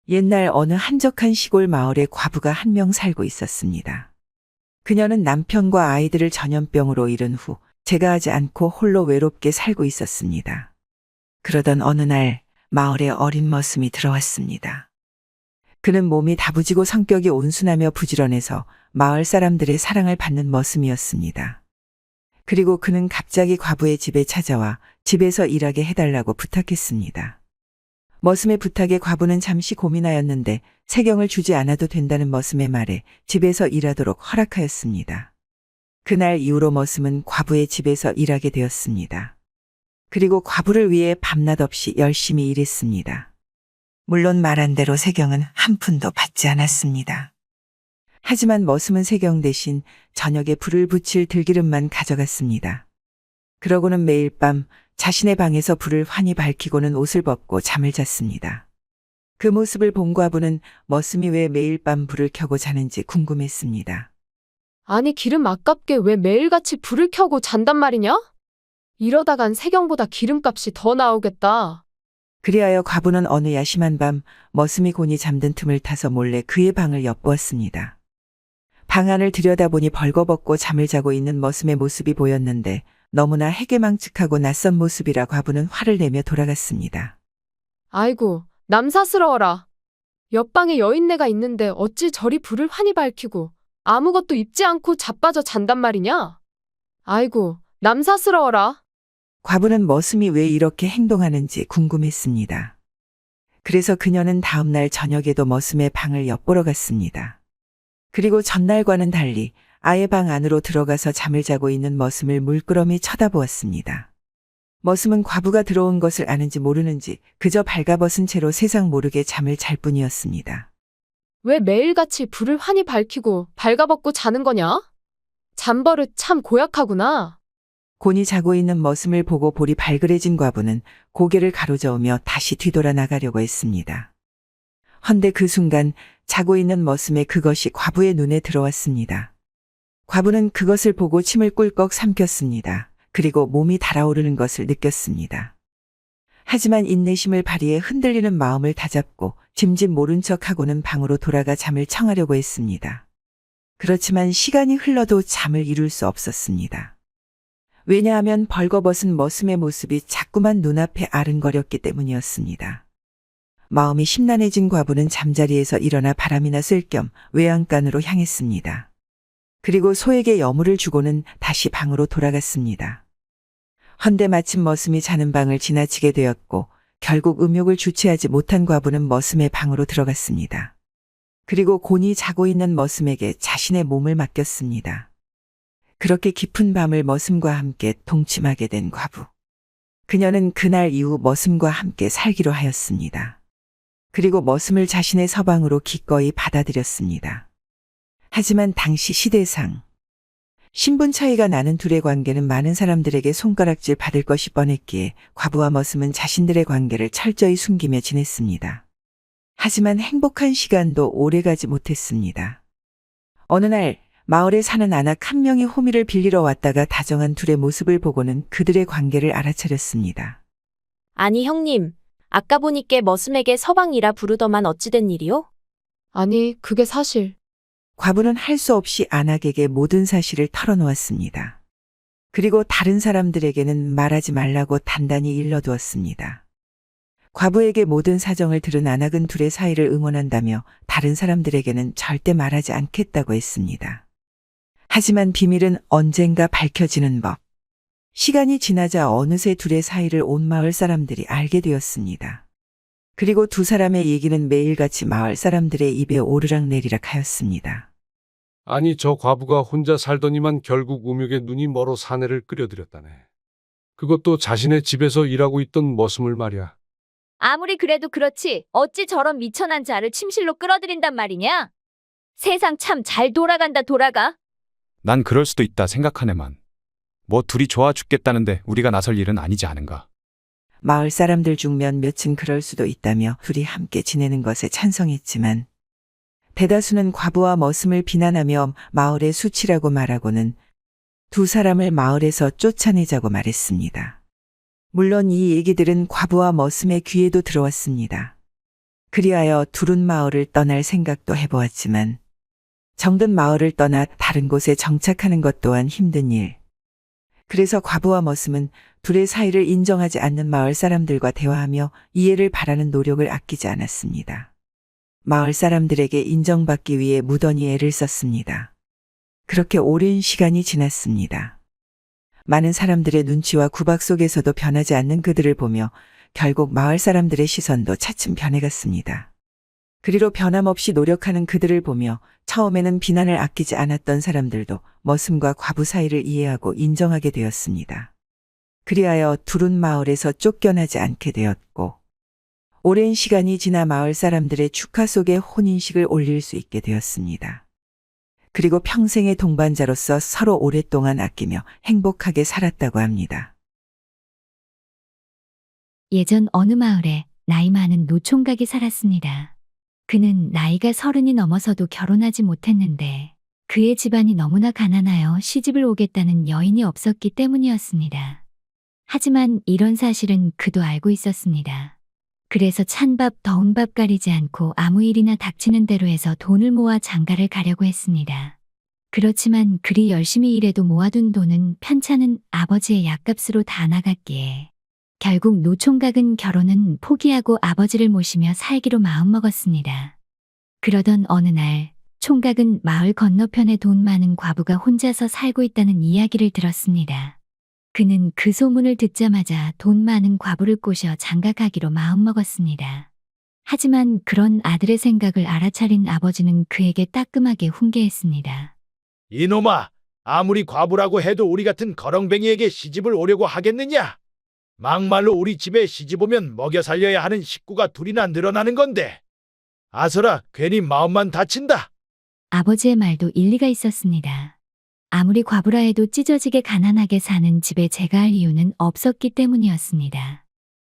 옛날 어느 한적한 시골 마을에 과부가 한 명 살고 있었습니다. 그녀는 남편과 아이들을 전염병으로 잃은 후 제가하지 않고 홀로 외롭게 살고 있었습니다. 그러던 어느 날 마을에 어린 머슴이 들어왔습니다. 그는 몸이 다부지고 성격이 온순하며 부지런해서 마을 사람들의 사랑을 받는 머슴이었습니다. 그리고 그는 갑자기 과부의 집에 찾아와 집에서 일하게 해달라고 부탁했습니다. 머슴의 부탁에 과부는 잠시 고민하였는데 세경을 주지 않아도 된다는 머슴의 말에 집에서 일하도록 허락하였습니다. 그날 이후로 머슴은 과부의 집에서 일하게 되었습니다. 그리고 과부를 위해 밤낮 없이 열심히 일했습니다. 물론 말한 대로 세경은 한 푼도 받지 않았습니다. 하지만 머슴은 세경 대신 저녁에 불을 붙일 들기름만 가져갔습니다. 그러고는 매일 밤 자신의 방에서 불을 환히 밝히고는 옷을 벗고 잠을 잤습니다. 그 모습을 본 과부는 머슴이 왜 매일 밤 불을 켜고 자는지 궁금했습니다. 아니, 기름 아깝게 왜 매일같이 불을 켜고 잔단 말이냐? 이러다간 세경보다 기름값이 더 나오겠다. 그리하여 과부는 어느 야심한 밤 머슴이 곤히 잠든 틈을 타서 몰래 그의 방을 엿보았습니다. 방 안을 들여다보니 벌거벗고 잠을 자고 있는 머슴의 모습이 보였는데 너무나 해괴망측하고 낯선 모습이라 과부는 화를 내며 돌아갔습니다. 아이고, 남사스러워라. 옆방에 여인네가 있는데 어찌 저리 불을 환히 밝히고 아무것도 입지 않고 자빠져 잔단 말이냐? 아이고, 남사스러워라. 과부는 머슴이 왜 이렇게 행동하는지 궁금했습니다. 그래서 그녀는 다음날 저녁에도 머슴의 방을 엿보러 갔습니다. 그리고 전날과는 달리 아예 방 안으로 들어가서 잠을 자고 있는 머슴을 물끄러미 쳐다보았습니다. 머슴은 과부가 들어온 것을 아는지 모르는지 그저 발가벗은 채로 세상 모르게 잠을 잘 뿐이었습니다. 왜 매일같이 불을 환히 밝히고 발가벗고 자는 거냐? 잠버릇 참 고약하구나. 곤히 자고 있는 머슴을 보고 볼이 발그레진 과부는 고개를 가로저으며 다시 뒤돌아 나가려고 했습니다. 헌데 그 순간 자고 있는 머슴의 그것이 과부의 눈에 들어왔습니다. 과부는 그것을 보고 침을 꿀꺽 삼켰습니다. 그리고 몸이 달아오르는 것을 느꼈습니다. 하지만 인내심을 발휘해 흔들리는 마음을 다잡고 짐짓 모른 척하고는 방으로 돌아가 잠을 청하려고 했습니다. 그렇지만 시간이 흘러도 잠을 이룰 수 없었습니다. 왜냐하면 벌거벗은 머슴의 모습이 자꾸만 눈앞에 아른거렸기 때문이었습니다. 마음이 심란해진 과부는 잠자리에서 일어나 바람이나 쐴 겸 외양간으로 향했습니다. 그리고 소에게 여물을 주고는 다시 방으로 돌아갔습니다. 헌데 마침 머슴이 자는 방을 지나치게 되었고 결국 음욕을 주체하지 못한 과부는 머슴의 방으로 들어갔습니다. 그리고 곤히 자고 있는 머슴에게 자신의 몸을 맡겼습니다. 그렇게 깊은 밤을 머슴과 함께 동침하게 된 과부. 그녀는 그날 이후 머슴과 함께 살기로 하였습니다. 그리고 머슴을 자신의 서방으로 기꺼이 받아들였습니다. 하지만 당시 시대상 신분 차이가 나는 둘의 관계는 많은 사람들에게 손가락질 받을 것이 뻔했기에 과부와 머슴은 자신들의 관계를 철저히 숨기며 지냈습니다. 하지만 행복한 시간도 오래가지 못했습니다. 어느 날 마을에 사는 아낙 한 명이 호미를 빌리러 왔다가 다정한 둘의 모습을 보고는 그들의 관계를 알아차렸습니다. 아니 형님, 아까 보니께 머슴에게 서방이라 부르더만 어찌 된 일이요? 아니, 그게 사실. 과부는 할 수 없이 아낙에게 모든 사실을 털어놓았습니다. 그리고 다른 사람들에게는 말하지 말라고 단단히 일러두었습니다. 과부에게 모든 사정을 들은 아낙은 둘의 사이를 응원한다며 다른 사람들에게는 절대 말하지 않겠다고 했습니다. 하지만 비밀은 언젠가 밝혀지는 법. 시간이 지나자 어느새 둘의 사이를 온 마을 사람들이 알게 되었습니다. 그리고 두 사람의 얘기는 매일같이 마을 사람들의 입에 오르락내리락 하였습니다. 아니 저 과부가 혼자 살더니만 결국 음욕에 눈이 멀어 사내를 끌여들였다네. 그것도 자신의 집에서 일하고 있던 머슴을 말이야. 아무리 그래도 그렇지 어찌 저런 미천한 자를 침실로 끌어들인단 말이냐? 세상 참 잘 돌아간다 돌아가. 난 그럴 수도 있다 생각하네만. 뭐 둘이 좋아 죽겠다는데 우리가 나설 일은 아니지 않은가. 마을 사람들 중 몇몇은 그럴 수도 있다며 둘이 함께 지내는 것에 찬성했지만 대다수는 과부와 머슴을 비난하며 마을의 수치라고 말하고는 두 사람을 마을에서 쫓아내자고 말했습니다. 물론 이 얘기들은 과부와 머슴의 귀에도 들어왔습니다. 그리하여 둘은 마을을 떠날 생각도 해보았지만 정든 마을을 떠나 다른 곳에 정착하는 것 또한 힘든 일. 그래서 과부와 머슴은 둘의 사이를 인정하지 않는 마을 사람들과 대화하며 이해를 바라는 노력을 아끼지 않았습니다. 마을 사람들에게 인정받기 위해 무던히 애를 썼습니다. 그렇게 오랜 시간이 지났습니다. 많은 사람들의 눈치와 구박 속에서도 변하지 않는 그들을 보며 결국 마을 사람들의 시선도 차츰 변해갔습니다. 그리로 변함없이 노력하는 그들을 보며 처음에는 비난을 아끼지 않았던 사람들도 머슴과 과부 사이를 이해하고 인정하게 되었습니다. 그리하여 둘은 마을에서 쫓겨나지 않게 되었고 오랜 시간이 지나 마을 사람들의 축하 속에 혼인식을 올릴 수 있게 되었습니다. 그리고 평생의 동반자로서 서로 오랫동안 아끼며 행복하게 살았다고 합니다. 예전 어느 마을에 나이 많은 노총각이 살았습니다. 그는 나이가 30이 넘어서도 결혼하지 못했는데 그의 집안이 너무나 가난하여 시집을 오겠다는 여인이 없었기 때문이었습니다. 하지만 이런 사실은 그도 알고 있었습니다. 그래서 찬밥 더운 밥 가리지 않고 아무 일이나 닥치는 대로 해서 돈을 모아 장가를 가려고 했습니다. 그렇지만 그리 열심히 일해도 모아둔 돈은 편찮은 아버지의 약값으로 다 나갔기에 결국 노총각은 결혼은 포기하고 아버지를 모시며 살기로 마음먹었습니다. 그러던 어느 날 총각은 마을 건너편에 돈 많은 과부가 혼자서 살고 있다는 이야기를 들었습니다. 그는 그 소문을 듣자마자 돈 많은 과부를 꼬셔 장가가기로 마음먹었습니다. 하지만 그런 아들의 생각을 알아차린 아버지는 그에게 따끔하게 훈계했습니다. 이놈아, 아무리 과부라고 해도 우리 같은 거렁뱅이에게 시집을 오려고 하겠느냐? 막말로 우리 집에 시집 오면 먹여 살려야 하는 식구가 둘이나 늘어나는 건데. 아서라, 괜히 마음만 다친다. 아버지의 말도 일리가 있었습니다. 아무리 과부라 해도 찢어지게 가난하게 사는 집에 제가 할 이유는 없었기 때문이었습니다.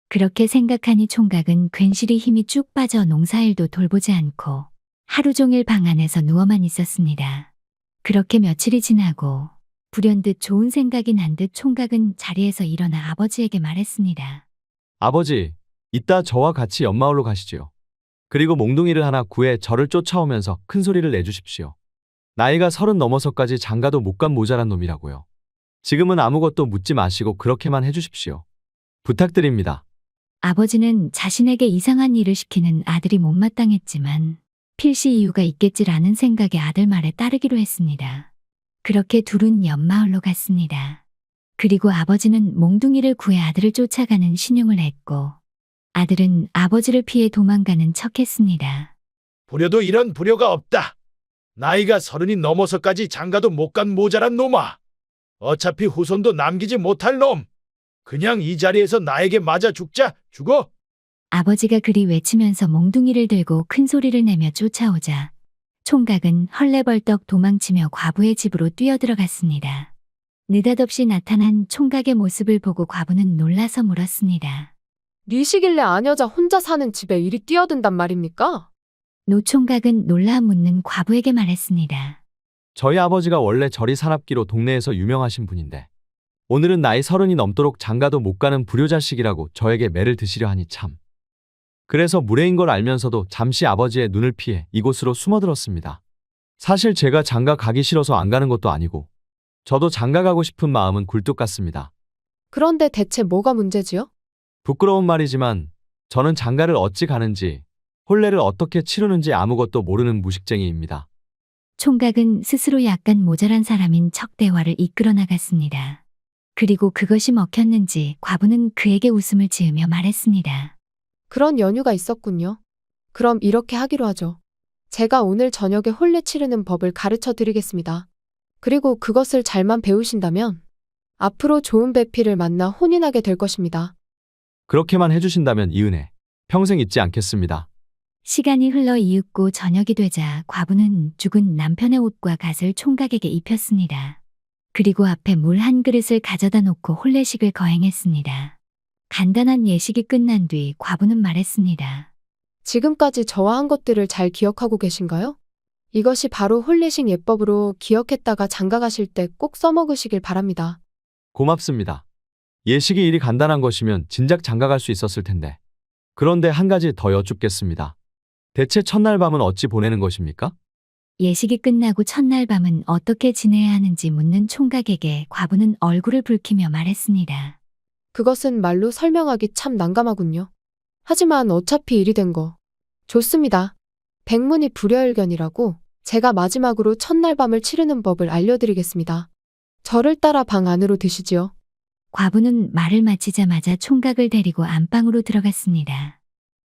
그렇게 생각하니 총각은 괜시리 힘이 쭉 빠져 농사일도 돌보지 않고 하루 종일 방 안에서 누워만 있었습니다. 그렇게 며칠이 지나고 불현듯 좋은 생각이 난 듯 총각은 자리에서 일어나 아버지에게 말했습니다. 아버지, 이따 저와 같이 옆마을로 가시지요. 그리고 몽둥이를 하나 구해 저를 쫓아오면서 큰 소리를 내주십시오. 나이가 30 넘어서까지 장가도 못 간 모자란 놈이라고요. 지금은 아무것도 묻지 마시고 그렇게만 해주십시오. 부탁드립니다. 아버지는 자신에게 이상한 일을 시키는 아들이 못마땅했지만 필시 이유가 있겠지라는 생각에 아들 말에 따르기로 했습니다. 그렇게 둘은 옆마을로 갔습니다. 그리고 아버지는 몽둥이를 구해 아들을 쫓아가는 신용을 했고 아들은 아버지를 피해 도망가는 척했습니다. 불효도 이런 불효가 없다. 나이가 30이 넘어서까지 장가도 못 간 모자란 놈아. 어차피 후손도 남기지 못할 놈. 그냥 이 자리에서 나에게 맞아 죽어. 아버지가 그리 외치면서 몽둥이를 들고 큰 소리를 내며 쫓아오자 총각은 헐레벌떡 도망치며 과부의 집으로 뛰어들어갔습니다. 느닷없이 나타난 총각의 모습을 보고 과부는 놀라서 물었습니다. 니시길래 아녀자 혼자 사는 집에 이리 뛰어든단 말입니까? 노총각은 놀라 묻는 과부에게 말했습니다. 저희 아버지가 원래 저리 사납기로 동네에서 유명하신 분인데 오늘은 나이 30이 넘도록 장가도 못 가는 불효자식이라고 저에게 매를 드시려 하니 참. 그래서 무례인 걸 알면서도 잠시 아버지의 눈을 피해 이곳으로 숨어들었습니다. 사실 제가 장가 가기 싫어서 안 가는 것도 아니고 저도 장가 가고 싶은 마음은 굴뚝 같습니다. 그런데 대체 뭐가 문제지요? 부끄러운 말이지만 저는 장가를 어찌 가는지 혼례를 어떻게 치르는지 아무것도 모르는 무식쟁이입니다. 총각은 스스로 약간 모자란 사람인 척 대화를 이끌어 나갔습니다. 그리고 그것이 먹혔는지 과부는 그에게 웃음을 지으며 말했습니다. 그런 연유가 있었군요. 그럼 이렇게 하기로 하죠. 제가 오늘 저녁에 혼례 치르는 법을 가르쳐 드리겠습니다. 그리고 그것을 잘만 배우신다면 앞으로 좋은 배필을 만나 혼인하게 될 것입니다. 그렇게만 해주신다면 이 은혜 평생 잊지 않겠습니다. 시간이 흘러 이윽고 저녁이 되자 과부는 죽은 남편의 옷과 갓을 총각에게 입혔습니다. 그리고 앞에 물 한 그릇을 가져다 놓고 혼례식을 거행했습니다. 간단한 예식이 끝난 뒤 과부는 말했습니다. 지금까지 저와 한 것들을 잘 기억하고 계신가요? 이것이 바로 혼례식 예법으로 기억했다가 장가 가실 때 꼭 써먹으시길 바랍니다. 고맙습니다. 예식이 일이 간단한 것이면 진작 장가 갈 수 있었을 텐데. 그런데 한 가지 더 여쭙겠습니다. 대체 첫날 밤은 어찌 보내는 것입니까? 예식이 끝나고 첫날 밤은 어떻게 지내야 하는지 묻는 총각에게 과부는 얼굴을 붉히며 말했습니다. 그것은 말로 설명하기 참 난감하군요. 하지만 어차피 일이 된 거. 좋습니다. 백문이 불여일견이라고 제가 마지막으로 첫날 밤을 치르는 법을 알려드리겠습니다. 저를 따라 방 안으로 드시지요. 과부는 말을 마치자마자 총각을 데리고 안방으로 들어갔습니다.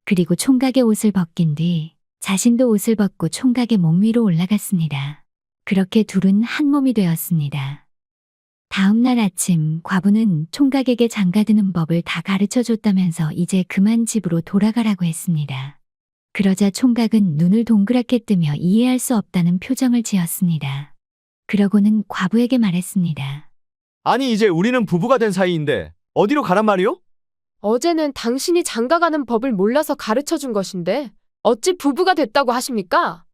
그리고 총각의 옷을 벗긴 뒤 자신도 옷을 벗고 총각의 몸 위로 올라갔습니다. 그렇게 둘은 한 몸이 되었습니다. 다음 날 아침 과부는 총각에게 장가드는 법을 다 가르쳐 줬다면서 이제 그만 집으로 돌아가라고 했습니다. 그러자 총각은 눈을 동그랗게 뜨며 이해할 수 없다는 표정을 지었습니다. 그러고는 과부에게 말했습니다. 아니 이제 우리는 부부가 된 사이인데 어디로 가란 말이오? 어제는 당신이 장가가는 법을 몰라서 가르쳐 준 것인데 어찌 부부가 됐다고 하십니까?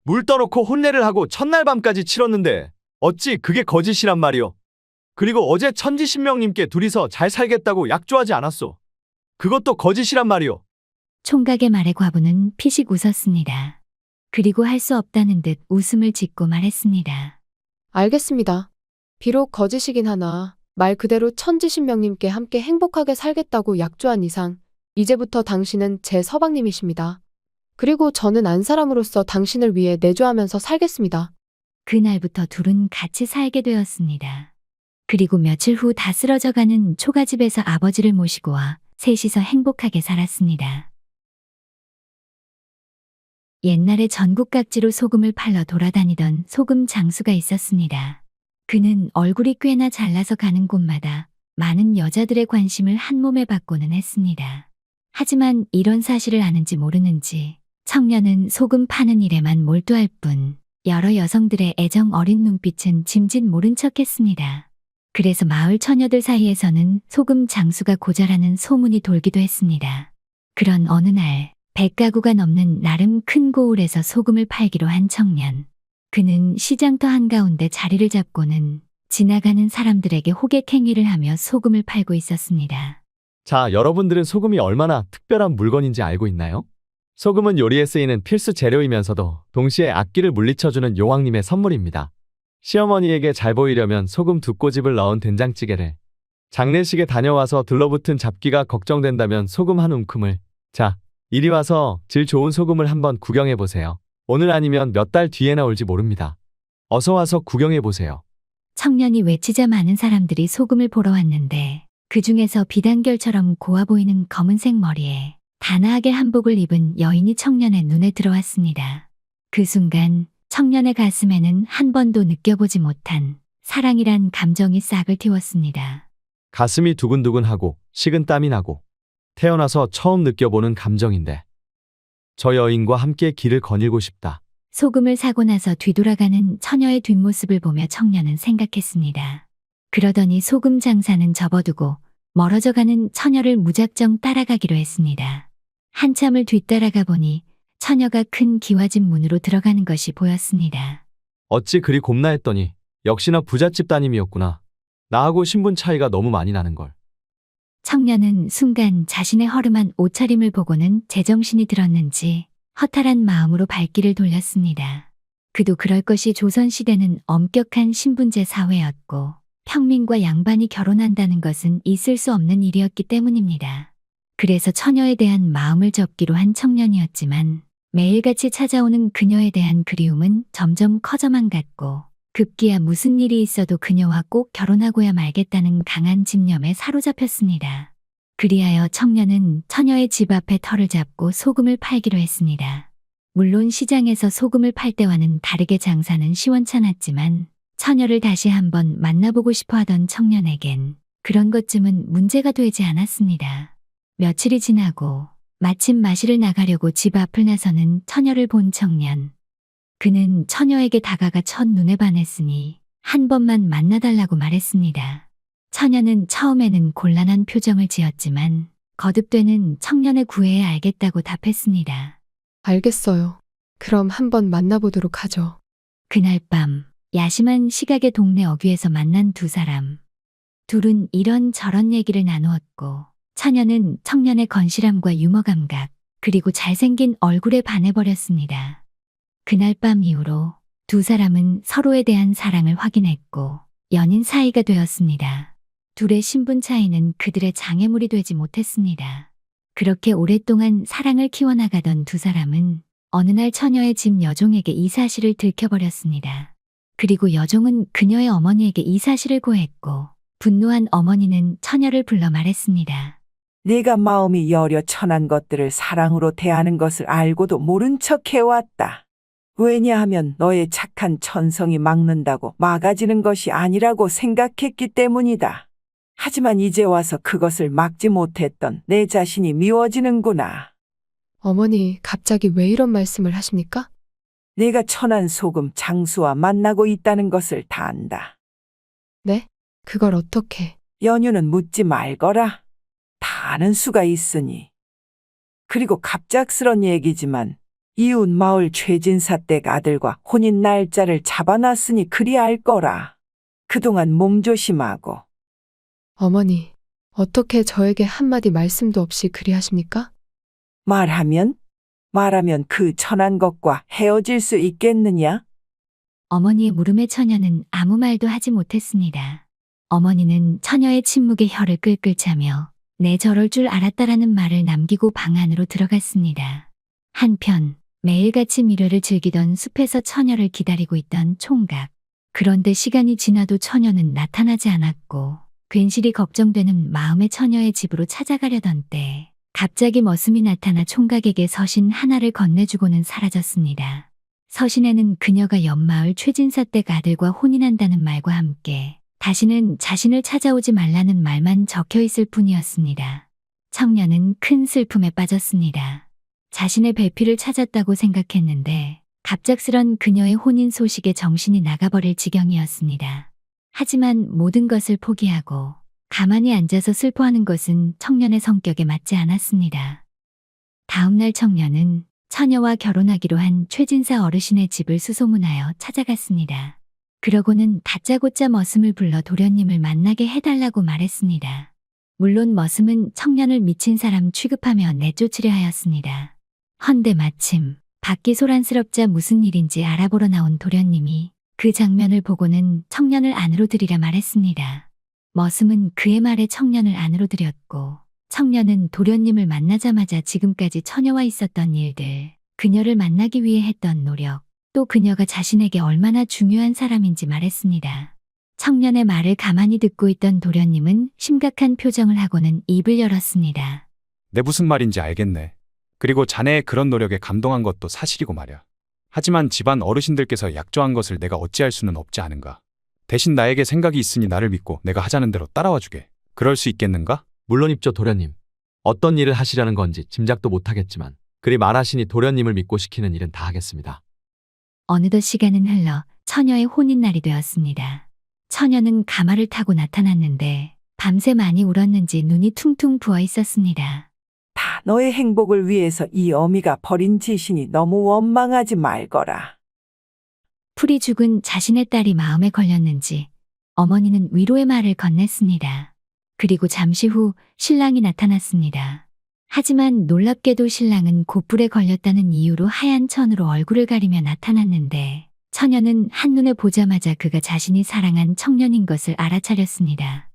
물 떠놓고 혼례를 하고 첫날 밤까지 치렀는데 어찌 그게 거짓이란 말이오? 그리고 어제 천지신명님께 둘이서 잘 살겠다고 약조하지 않았소. 그것도 거짓이란 말이오. 총각의 말에 과부는 피식 웃었습니다. 그리고 할 수 없다는 듯 웃음을 짓고 말했습니다. 알겠습니다. 비록 거짓이긴 하나 말 그대로 천지신명님께 함께 행복하게 살겠다고 약조한 이상 이제부터 당신은 제 서방님이십니다. 그리고 저는 안 사람으로서 당신을 위해 내조하면서 살겠습니다. 그날부터 둘은 같이 살게 되었습니다. 그리고 며칠 후 다 쓰러져가는 초가집에서 아버지를 모시고 와 셋이서 행복하게 살았습니다. 옛날에 전국 각지로 소금을 팔러 돌아다니던 소금 장수가 있었습니다. 그는 얼굴이 꽤나 잘나서 가는 곳마다 많은 여자들의 관심을 한 몸에 받고는 했습니다. 하지만 이런 사실을 아는지 모르는지 청년은 소금 파는 일에만 몰두할 뿐 여러 여성들의 애정 어린 눈빛은 짐짓 모른 척했습니다. 그래서 마을 처녀들 사이에서는 소금 장수가 고자라는 소문이 돌기도 했습니다. 그런 어느 날 100가구가 넘는 나름 큰 고을에서 소금을 팔기로 한 청년. 그는 시장터 한가운데 자리를 잡고는 지나가는 사람들에게 호객 행위를 하며 소금을 팔고 있었습니다. 자, 여러분들은 소금이 얼마나 특별한 물건인지 알고 있나요? 소금은 요리에 쓰이는 필수 재료이면서도 동시에 악기를 물리쳐주는 용왕님의 선물입니다. 시어머니에게 잘 보이려면 소금 2꼬집을 넣은 된장찌개를, 장례식에 다녀와서 들러붙은 잡기가 걱정된다면 소금 한 움큼을, 자, 이리 와서 질 좋은 소금을 한번 구경해보세요. 오늘 아니면 몇 달 뒤에나 올지 모릅니다. 어서 와서 구경해보세요. 청년이 외치자 많은 사람들이 소금을 보러 왔는데 그 중에서 비단결처럼 고와 보이는 검은색 머리에 단아하게 한복을 입은 여인이 청년의 눈에 들어왔습니다. 그 순간 청년의 가슴에는 한 번도 느껴보지 못한 사랑이란 감정이 싹을 틔웠습니다. 가슴이 두근두근하고 식은 땀이 나고 태어나서 처음 느껴보는 감정인데 저 여인과 함께 길을 거닐고 싶다. 소금을 사고 나서 뒤돌아가는 처녀의 뒷모습을 보며 청년은 생각했습니다. 그러더니 소금 장사는 접어두고 멀어져가는 처녀를 무작정 따라가기로 했습니다. 한참을 뒤따라가 보니 처녀가 큰 기와집 문으로 들어가는 것이 보였습니다. 어찌 그리 곱나 했더니 역시나 부잣집 따님이었구나. 나하고 신분 차이가 너무 많이 나는걸. 청년은 순간 자신의 허름한 옷차림을 보고는 제정신이 들었는지 허탈한 마음으로 발길을 돌렸습니다. 그도 그럴 것이 조선시대는 엄격한 신분제 사회였고 평민과 양반이 결혼한다는 것은 있을 수 없는 일이었기 때문입니다. 그래서 처녀에 대한 마음을 접기로 한 청년이었지만 매일같이 찾아오는 그녀에 대한 그리움은 점점 커져만 갔고 급기야 무슨 일이 있어도 그녀와 꼭 결혼하고야 말겠다는 강한 집념에 사로잡혔습니다. 그리하여 청년은 처녀의 집 앞에 터를 잡고 소금을 팔기로 했습니다. 물론 시장에서 소금을 팔 때와는 다르게 장사는 시원찮았지만 처녀를 다시 한번 만나보고 싶어 하던 청년에겐 그런 것쯤은 문제가 되지 않았습니다. 며칠이 지나고 마침 마시를 나가려고 집 앞을 나서는 처녀를 본 청년. 그는 처녀에게 다가가 첫눈에 반했으니 한 번만 만나달라고 말했습니다. 처녀는 처음에는 곤란한 표정을 지었지만 거듭되는 청년의 구애에 알겠다고 답했습니다. 알겠어요. 그럼 한번 만나보도록 하죠. 그날 밤 야심한 시각의 동네 어귀에서 만난 두 사람. 둘은 이런저런 얘기를 나누었고 처녀는 청년의 건실함과 유머 감각 그리고 잘생긴 얼굴에 반해버렸습니다. 그날 밤 이후로 두 사람은 서로에 대한 사랑을 확인했고 연인 사이가 되었습니다. 둘의 신분 차이는 그들의 장애물이 되지 못했습니다. 그렇게 오랫동안 사랑을 키워나가던 두 사람은 어느 날 처녀의 집 여종에게 이 사실을 들켜버렸습니다. 그리고 여종은 그녀의 어머니에게 이 사실을 고했고 분노한 어머니는 처녀를 불러 말했습니다. 네가 마음이 여려 천한 것들을 사랑으로 대하는 것을 알고도 모른 척 해왔다. 왜냐하면 너의 착한 천성이 막는다고 막아지는 것이 아니라고 생각했기 때문이다. 하지만 이제 와서 그것을 막지 못했던 내 자신이 미워지는구나. 어머니, 갑자기 왜 이런 말씀을 하십니까? 네가 천한 소금 장수와 만나고 있다는 것을 다 안다. 네? 그걸 어떻게? 연유는 묻지 말거라. 다 아는 수가 있으니. 그리고 갑작스런 얘기지만 이웃 마을 최진사 댁 아들과 혼인 날짜를 잡아놨으니 그리 알 거라. 그동안 몸조심하고. 어머니, 어떻게 저에게 한마디 말씀도 없이 그리 하십니까? 말하면 그 천한 것과 헤어질 수 있겠느냐? 어머니의 물음에 처녀는 아무 말도 하지 못했습니다. 어머니는 처녀의 침묵에 혀를 끌끌 차며 내 저럴 줄 알았다라는 말을 남기고 방 안으로 들어갔습니다. 한편 매일같이 미래를 즐기던 숲에서 처녀를 기다리고 있던 총각. 그런데 시간이 지나도 처녀는 나타나지 않았고 괜시리 걱정되는 마음에 처녀의 집으로 찾아가려던 때 갑자기 머슴이 나타나 총각에게 서신 하나를 건네주고는 사라졌습니다. 서신에는 그녀가 옆마을 최진사 댁 아들과 혼인한다는 말과 함께 다시는 자신을 찾아오지 말라는 말만 적혀 있을 뿐이었습니다. 청년은 큰 슬픔에 빠졌습니다. 자신의 배필을 찾았다고 생각했는데 갑작스런 그녀의 혼인 소식에 정신이 나가버릴 지경이었습니다. 하지만 모든 것을 포기하고 가만히 앉아서 슬퍼하는 것은 청년의 성격에 맞지 않았습니다. 다음날 청년은 처녀와 결혼하기로 한 최진사 어르신의 집을 수소문하여 찾아갔습니다. 그러고는 다짜고짜 머슴을 불러 도련님을 만나게 해달라고 말했습니다. 물론 머슴은 청년을 미친 사람 취급하며 내쫓으려 하였습니다. 헌데 마침 밖이 소란스럽자 무슨 일인지 알아보러 나온 도련님이 그 장면을 보고는 청년을 안으로 들이라 말했습니다. 머슴은 그의 말에 청년을 안으로 들였고 청년은 도련님을 만나자마자 지금까지 처녀와 있었던 일들, 그녀를 만나기 위해 했던 노력, 또 그녀가 자신에게 얼마나 중요한 사람인지 말했습니다. 청년의 말을 가만히 듣고 있던 도련님은 심각한 표정을 하고는 입을 열었습니다. 내 무슨 말인지 알겠네. 그리고 자네의 그런 노력에 감동한 것도 사실이고 말야. 하지만 집안 어르신들께서 약조한 것을 내가 어찌할 수는 없지 않은가. 대신 나에게 생각이 있으니 나를 믿고 내가 하자는 대로 따라와 주게. 그럴 수 있겠는가? 물론입죠, 도련님. 어떤 일을 하시려는 건지 짐작도 못하겠지만 그리 말하시니 도련님을 믿고 시키는 일은 다 하겠습니다. 어느덧 시간은 흘러 처녀의 혼인날이 되었습니다. 처녀는 가마를 타고 나타났는데 밤새 많이 울었는지 눈이 퉁퉁 부어 있었습니다. 다 너의 행복을 위해서 이 어미가 벌인 짓이니 너무 원망하지 말거라. 풀이 죽은 자신의 딸이 마음에 걸렸는지 어머니는 위로의 말을 건넸습니다. 그리고 잠시 후 신랑이 나타났습니다. 하지만 놀랍게도 신랑은 곧불에 걸렸다는 이유로 하얀 천으로 얼굴을 가리며 나타났는데 처녀는 한눈에 보자마자 그가 자신이 사랑한 청년인 것을 알아차렸습니다.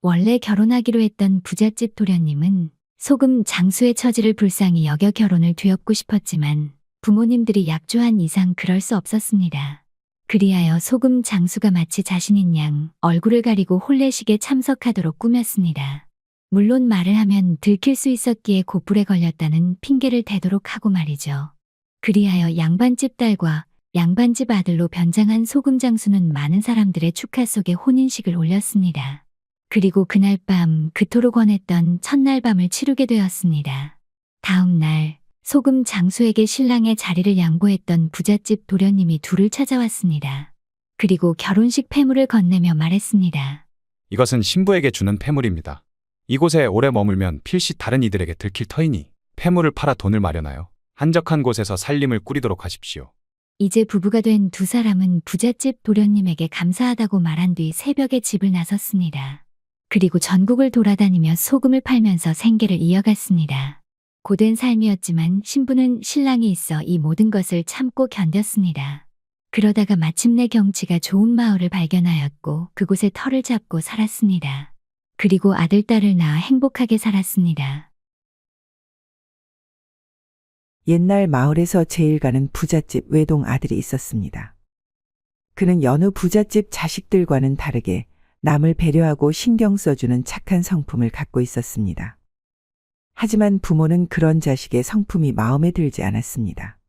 원래 결혼하기로 했던 부잣집 도련님은 소금 장수의 처지를 불쌍히 여겨 결혼을 뒤엎고 싶었지만 부모님들이 약조한 이상 그럴 수 없었습니다. 그리하여 소금 장수가 마치 자신인 양 얼굴을 가리고 혼례식에 참석하도록 꾸몄습니다. 물론 말을 하면 들킬 수 있었기에 곧불에 걸렸다는 핑계를 대도록 하고 말이죠. 그리하여 양반집 딸과 양반집 아들로 변장한 소금 장수는 많은 사람들의 축하 속에 혼인식을 올렸습니다. 그리고 그날 밤 그토록 원했던 첫날 밤을 치르게 되었습니다. 다음 날 소금 장수에게 신랑의 자리를 양보했던 부잣집 도련님이 둘을 찾아왔습니다. 그리고 결혼식 패물을 건네며 말했습니다. 이것은 신부에게 주는 패물입니다. 이곳에 오래 머물면 필시 다른 이들에게 들킬 터이니 패물을 팔아 돈을 마련하여 한적한 곳에서 살림을 꾸리도록 하십시오. 이제 부부가 된 두 사람은 부잣집 도련님에게 감사하다고 말한 뒤 새벽에 집을 나섰습니다. 그리고 전국을 돌아다니며 소금을 팔면서 생계를 이어갔습니다. 고된 삶이었지만 신부는 신랑이 있어 이 모든 것을 참고 견뎠습니다. 그러다가 마침내 경치가 좋은 마을을 발견하였고 그곳에 터를 잡고 살았습니다. 그리고 아들, 딸을 낳아 행복하게 살았습니다. 옛날 마을에서 제일 가는 부잣집 외동 아들이 있었습니다. 그는 여느 부잣집 자식들과는 다르게 남을 배려하고 신경 써주는 착한 성품을 갖고 있었습니다. 하지만 부모는 그런 자식의 성품이 마음에 들지 않았습니다.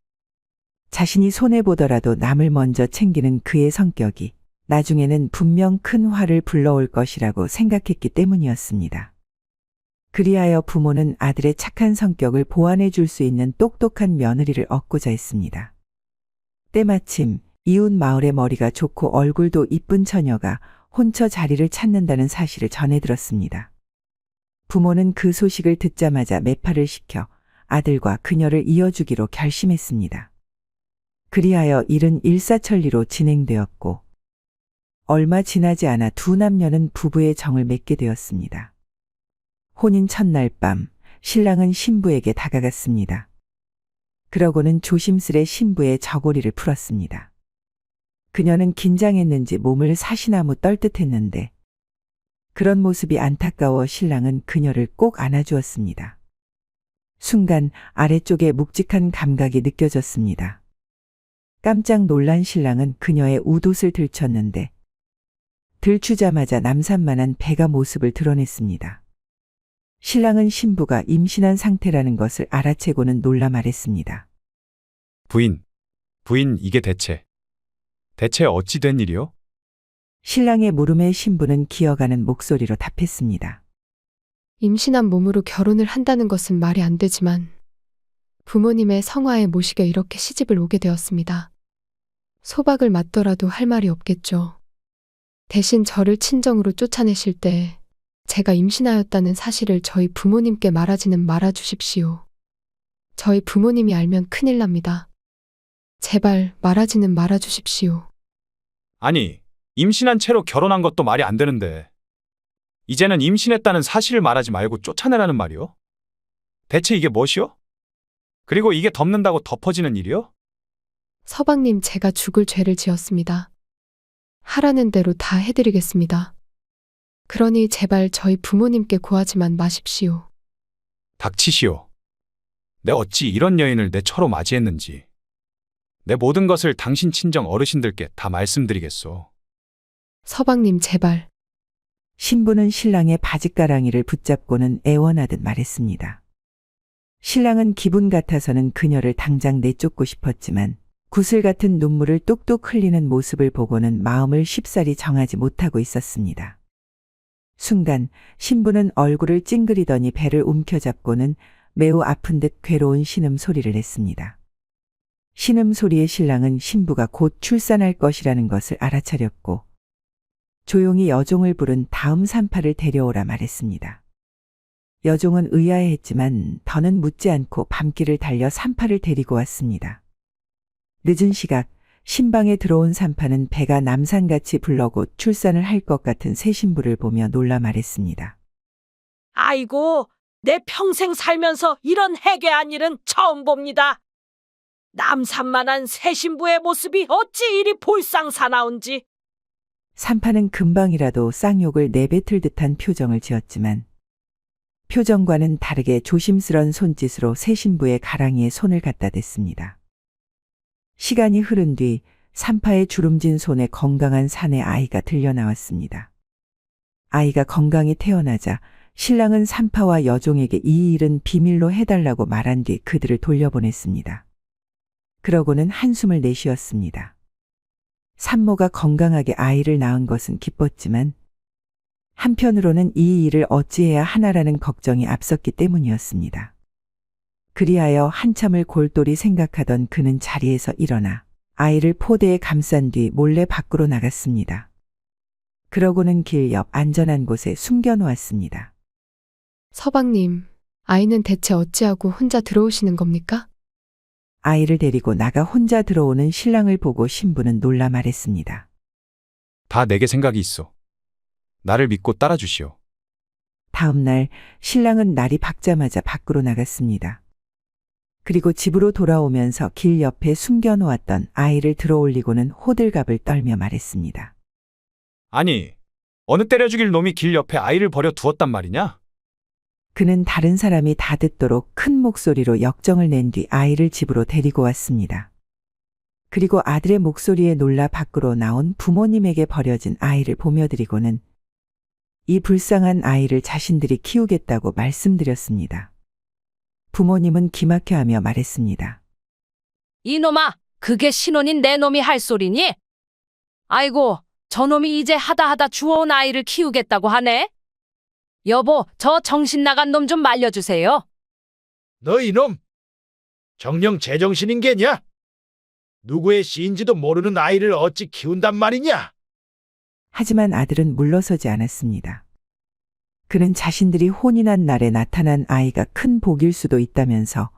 자신이 손해보더라도 남을 먼저 챙기는 그의 성격이 나중에는 분명 큰 화를 불러올 것이라고 생각했기 때문이었습니다. 그리하여 부모는 아들의 착한 성격을 보완해 줄 수 있는 똑똑한 며느리를 얻고자 했습니다. 때마침 이웃 마을의 머리가 좋고 얼굴도 이쁜 처녀가 혼처 자리를 찾는다는 사실을 전해 들었습니다. 부모는 그 소식을 듣자마자 매파를 시켜 아들과 그녀를 이어주기로 결심했습니다. 그리하여 일은 일사천리로 진행되었고 얼마 지나지 않아 두 남녀는 부부의 정을 맺게 되었습니다. 혼인 첫날 밤 신랑은 신부에게 다가갔습니다. 그러고는 조심스레 신부의 저고리를 풀었습니다. 그녀는 긴장했는지 몸을 사시나무 떨듯했는데 그런 모습이 안타까워 신랑은 그녀를 꼭 안아주었습니다. 순간 아래쪽에 묵직한 감각이 느껴졌습니다. 깜짝 놀란 신랑은 그녀의 웃옷을 들쳤는데 들추자마자 남산만한 배가 모습을 드러냈습니다. 신랑은 신부가 임신한 상태라는 것을 알아채고는 놀라 말했습니다. 부인, 이게 대체 어찌 된 일이요? 신랑의 물음에 신부는 기어가는 목소리로 답했습니다. 임신한 몸으로 결혼을 한다는 것은 말이 안 되지만 부모님의 성화에 모시게 이렇게 시집을 오게 되었습니다. 소박을 맞더라도 할 말이 없겠죠. 대신 저를 친정으로 쫓아내실 때 제가 임신하였다는 사실을 저희 부모님께 말하지는 말아 주십시오. 저희 부모님이 알면 큰일 납니다. 제발 말하지는 말아 주십시오. 아니, 임신한 채로 결혼한 것도 말이 안 되는데 이제는 임신했다는 사실을 말하지 말고 쫓아내라는 말이요? 대체 이게 무엇이요? 그리고 이게 덮는다고 덮어지는 일이요? 서방님, 제가 죽을 죄를 지었습니다. 하라는 대로 다 해드리겠습니다. 그러니 제발 저희 부모님께 고하지만 마십시오. 닥치시오. 내 어찌 이런 여인을 내 처로 맞이했는지 내 모든 것을 당신 친정 어르신들께 다 말씀드리겠소. 서방님, 제발. 신부는 신랑의 바짓가랑이를 붙잡고는 애원하듯 말했습니다. 신랑은 기분 같아서는 그녀를 당장 내쫓고 싶었지만 구슬 같은 눈물을 뚝뚝 흘리는 모습을 보고는 마음을 쉽사리 정하지 못하고 있었습니다. 순간 신부는 얼굴을 찡그리더니 배를 움켜잡고는 매우 아픈 듯 괴로운 신음소리를 냈습니다. 신음소리에 신랑은 신부가 곧 출산할 것이라는 것을 알아차렸고 조용히 여종을 부른 다음 산파를 데려오라 말했습니다. 여종은 의아해했지만 더는 묻지 않고 밤길을 달려 산파를 데리고 왔습니다. 늦은 시각 신방에 들어온 산파는 배가 남산같이 불러 곧 출산을 할 것 같은 새 신부를 보며 놀라 말했습니다. 아이고, 내 평생 살면서 이런 해괴한 일은 처음 봅니다. 남산만한 새 신부의 모습이 어찌 이리 볼상사나운지. 산파는 금방이라도 쌍욕을 내뱉을 듯한 표정을 지었지만 표정과는 다르게 조심스런 손짓으로 새 신부의 가랑이에 손을 갖다 댔습니다. 시간이 흐른 뒤 산파의 주름진 손에 건강한 사내 아이가 들려 나왔습니다. 아이가 건강히 태어나자 신랑은 산파와 여종에게 이 일은 비밀로 해달라고 말한 뒤 그들을 돌려보냈습니다. 그러고는 한숨을 내쉬었습니다. 산모가 건강하게 아이를 낳은 것은 기뻤지만 한편으로는 이 일을 어찌해야 하나라는 걱정이 앞섰기 때문이었습니다. 그리하여 한참을 골똘히 생각하던 그는 자리에서 일어나 아이를 포대에 감싼 뒤 몰래 밖으로 나갔습니다. 그러고는 길 옆 안전한 곳에 숨겨놓았습니다. 서방님, 아이는 대체 어찌하고 혼자 들어오시는 겁니까? 아이를 데리고 나가 혼자 들어오는 신랑을 보고 신부는 놀라 말했습니다. 다 내게 생각이 있어. 나를 믿고 따라주시오. 다음 날 신랑은 날이 밝자마자 밖으로 나갔습니다. 그리고 집으로 돌아오면서 길 옆에 숨겨놓았던 아이를 들어올리고는 호들갑을 떨며 말했습니다. 아니, 어느 때려 죽일 놈이 길 옆에 아이를 버려 두었단 말이냐? 그는 다른 사람이 다 듣도록 큰 목소리로 역정을 낸 뒤 아이를 집으로 데리고 왔습니다. 그리고 아들의 목소리에 놀라 밖으로 나온 부모님에게 버려진 아이를 보며드리고는 이 불쌍한 아이를 자신들이 키우겠다고 말씀드렸습니다. 부모님은 기막혀하며 말했습니다. 이놈아, 그게 신혼인 내 놈이 할 소리니? 아이고, 저놈이 이제 하다 주워온 아이를 키우겠다고 하네? 여보, 저 정신 나간 놈 좀 말려주세요. 너 이놈! 정녕 제정신인 게냐? 누구의 씨인지도 모르는 아이를 어찌 키운단 말이냐? 하지만 아들은 물러서지 않았습니다. 그는 자신들이 혼이 난 날에 나타난 아이가 큰 복일 수도 있다면서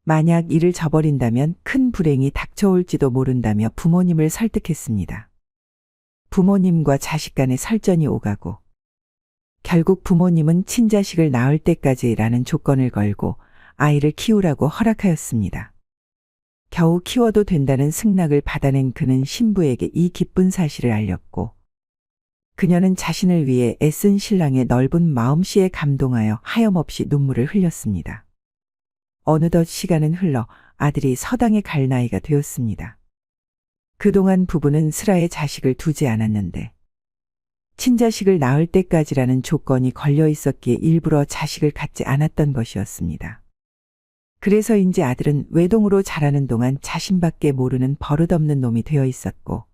만약 이를 저버린다면 큰 불행이 닥쳐올지도 모른다며 부모님을 설득했습니다. 부모님과 자식 간의 설전이 오가고 결국 부모님은 친자식을 낳을 때까지라는 조건을 걸고 아이를 키우라고 허락하였습니다. 겨우 키워도 된다는 승낙을 받아낸 그는 신부에게 이 기쁜 사실을 알렸고 그녀는 자신을 위해 애쓴 신랑의 넓은 마음씨에 감동하여 하염없이 눈물을 흘렸습니다. 어느덧 시간은 흘러 아들이 서당에 갈 나이가 되었습니다. 그동안 부부는 슬하에 자식을 두지 않았는데 친자식을 낳을 때까지라는 조건이 걸려 있었기에 일부러 자식을 갖지 않았던 것이었습니다. 그래서인지 아들은 외동으로 자라는 동안 자신밖에 모르는 버릇없는 놈이 되어 있었고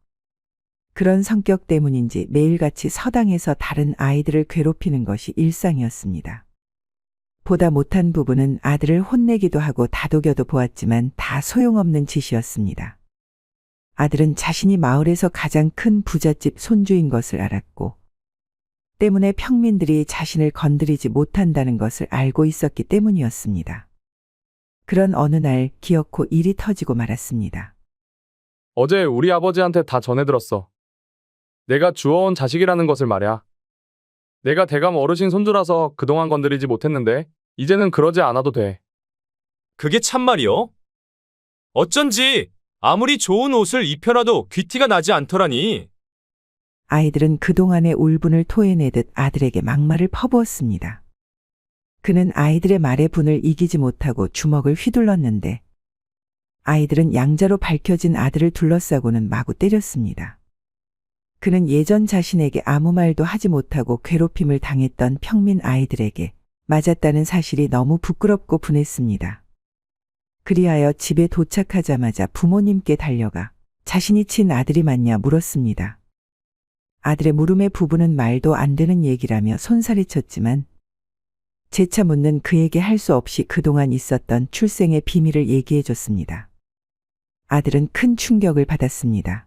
그런 성격 때문인지 매일같이 서당에서 다른 아이들을 괴롭히는 것이 일상이었습니다. 보다 못한 부부는 아들을 혼내기도 하고 다독여도 보았지만 다 소용없는 짓이었습니다. 아들은 자신이 마을에서 가장 큰 부잣집 손주인 것을 알았고 때문에 평민들이 자신을 건드리지 못한다는 것을 알고 있었기 때문이었습니다. 그런 어느 날 기어코 일이 터지고 말았습니다. 어제 우리 아버지한테 다 전해들었어. 내가 주워온 자식이라는 것을 말이야. 내가 대감 어르신 손주라서 그동안 건드리지 못했는데 이제는 그러지 않아도 돼. 그게 참말이요? 어쩐지 아무리 좋은 옷을 입혀놔도 귀티가 나지 않더라니. 아이들은 그동안의 울분을 토해내듯 아들에게 막말을 퍼부었습니다. 그는 아이들의 말에 분을 이기지 못하고 주먹을 휘둘렀는데 아이들은 양자로 밝혀진 아들을 둘러싸고는 마구 때렸습니다. 그는 예전 자신에게 아무 말도 하지 못하고 괴롭힘을 당했던 평민 아이들에게 맞았다는 사실이 너무 부끄럽고 분했습니다. 그리하여 집에 도착하자마자 부모님께 달려가 자신이 친 아들이 맞냐 물었습니다. 아들의 물음에 부부는 말도 안 되는 얘기라며 손살이 쳤지만 재차 묻는 그에게 할 수 없이 그동안 있었던 출생의 비밀을 얘기해 줬습니다. 아들은 큰 충격을 받았습니다.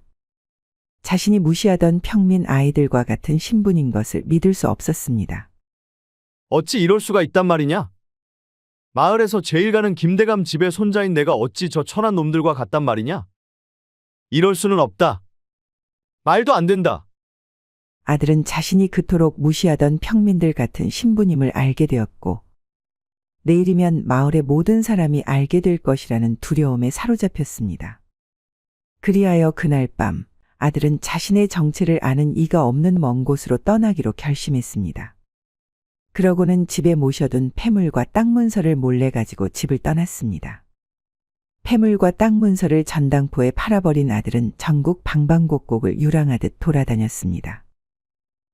자신이 무시하던 평민 아이들과 같은 신분인 것을 믿을 수 없었습니다. 어찌 이럴 수가 있단 말이냐? 마을에서 제일 가는 김대감 집의 손자인 내가 어찌 저 천한 놈들과 같단 말이냐? 이럴 수는 없다. 말도 안 된다. 아들은 자신이 그토록 무시하던 평민들 같은 신부님을 알게 되었고 내일이면 마을의 모든 사람이 알게 될 것이라는 두려움에 사로잡혔습니다. 그리하여 그날 밤 아들은 자신의 정체를 아는 이가 없는 먼 곳으로 떠나기로 결심했습니다. 그러고는 집에 모셔둔 폐물과 땅 문서를 몰래 가지고 집을 떠났습니다. 폐물과 땅 문서를 전당포에 팔아버린 아들은 전국 방방곡곡을 유랑하듯 돌아다녔습니다.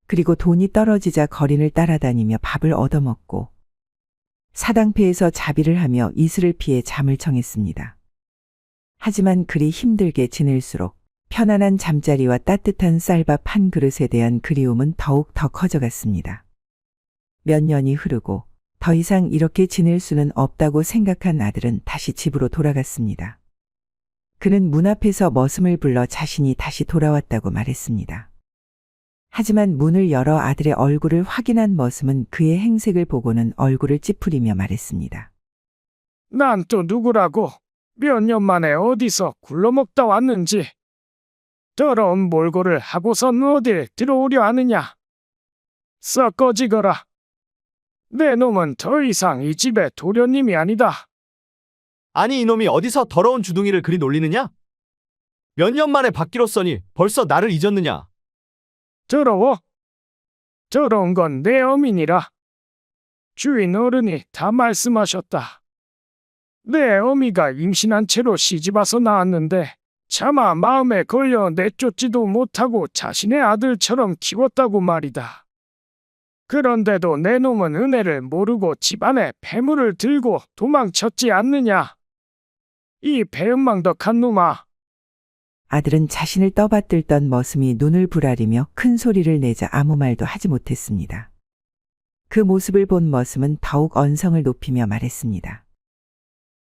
그리고 돈이 떨어지자 거린을 따라다니며 밥을 얻어먹고 사당패에서 자비를 하며 이슬을 피해 잠을 청했습니다. 하지만 그리 힘들게 지낼수록 편안한 잠자리와 따뜻한 쌀밥 한 그릇에 대한 그리움은 더욱 더 커져갔습니다. 몇 년이 흐르고 더 이상 이렇게 지낼 수는 없다고 생각한 아들은 다시 집으로 돌아갔습니다. 그는 문 앞에서 머슴을 불러 자신이 다시 돌아왔다고 말했습니다. 하지만 문을 열어 아들의 얼굴을 확인한 머슴은 그의 행색을 보고는 얼굴을 찌푸리며 말했습니다. 난 또 누구라고? 몇 년 만에 어디서 굴러먹다 왔는지. 더러운 몰골을 하고선 어딜 들어오려 하느냐? 썩 꺼지거라. 내 놈은 더 이상 이 집의 도련님이 아니다. 아니 이놈이 어디서 더러운 주둥이를 그리 놀리느냐? 몇 년 만에 받기로써니 벌써 나를 잊었느냐? 더러워? 더러운 건 내 어미니라. 주인 어른이 다 말씀하셨다. 내 어미가 임신한 채로 시집와서 나왔는데 차마 마음에 걸려 내쫓지도 못하고 자신의 아들처럼 키웠다고 말이다. 그런데도 내 놈은 은혜를 모르고 집안에 패물을 들고 도망쳤지 않느냐? 이 배은망덕한 놈아. 아들은 자신을 떠받들던 머슴이 눈을 부라리며 큰 소리를 내자 아무 말도 하지 못했습니다. 그 모습을 본 머슴은 더욱 언성을 높이며 말했습니다.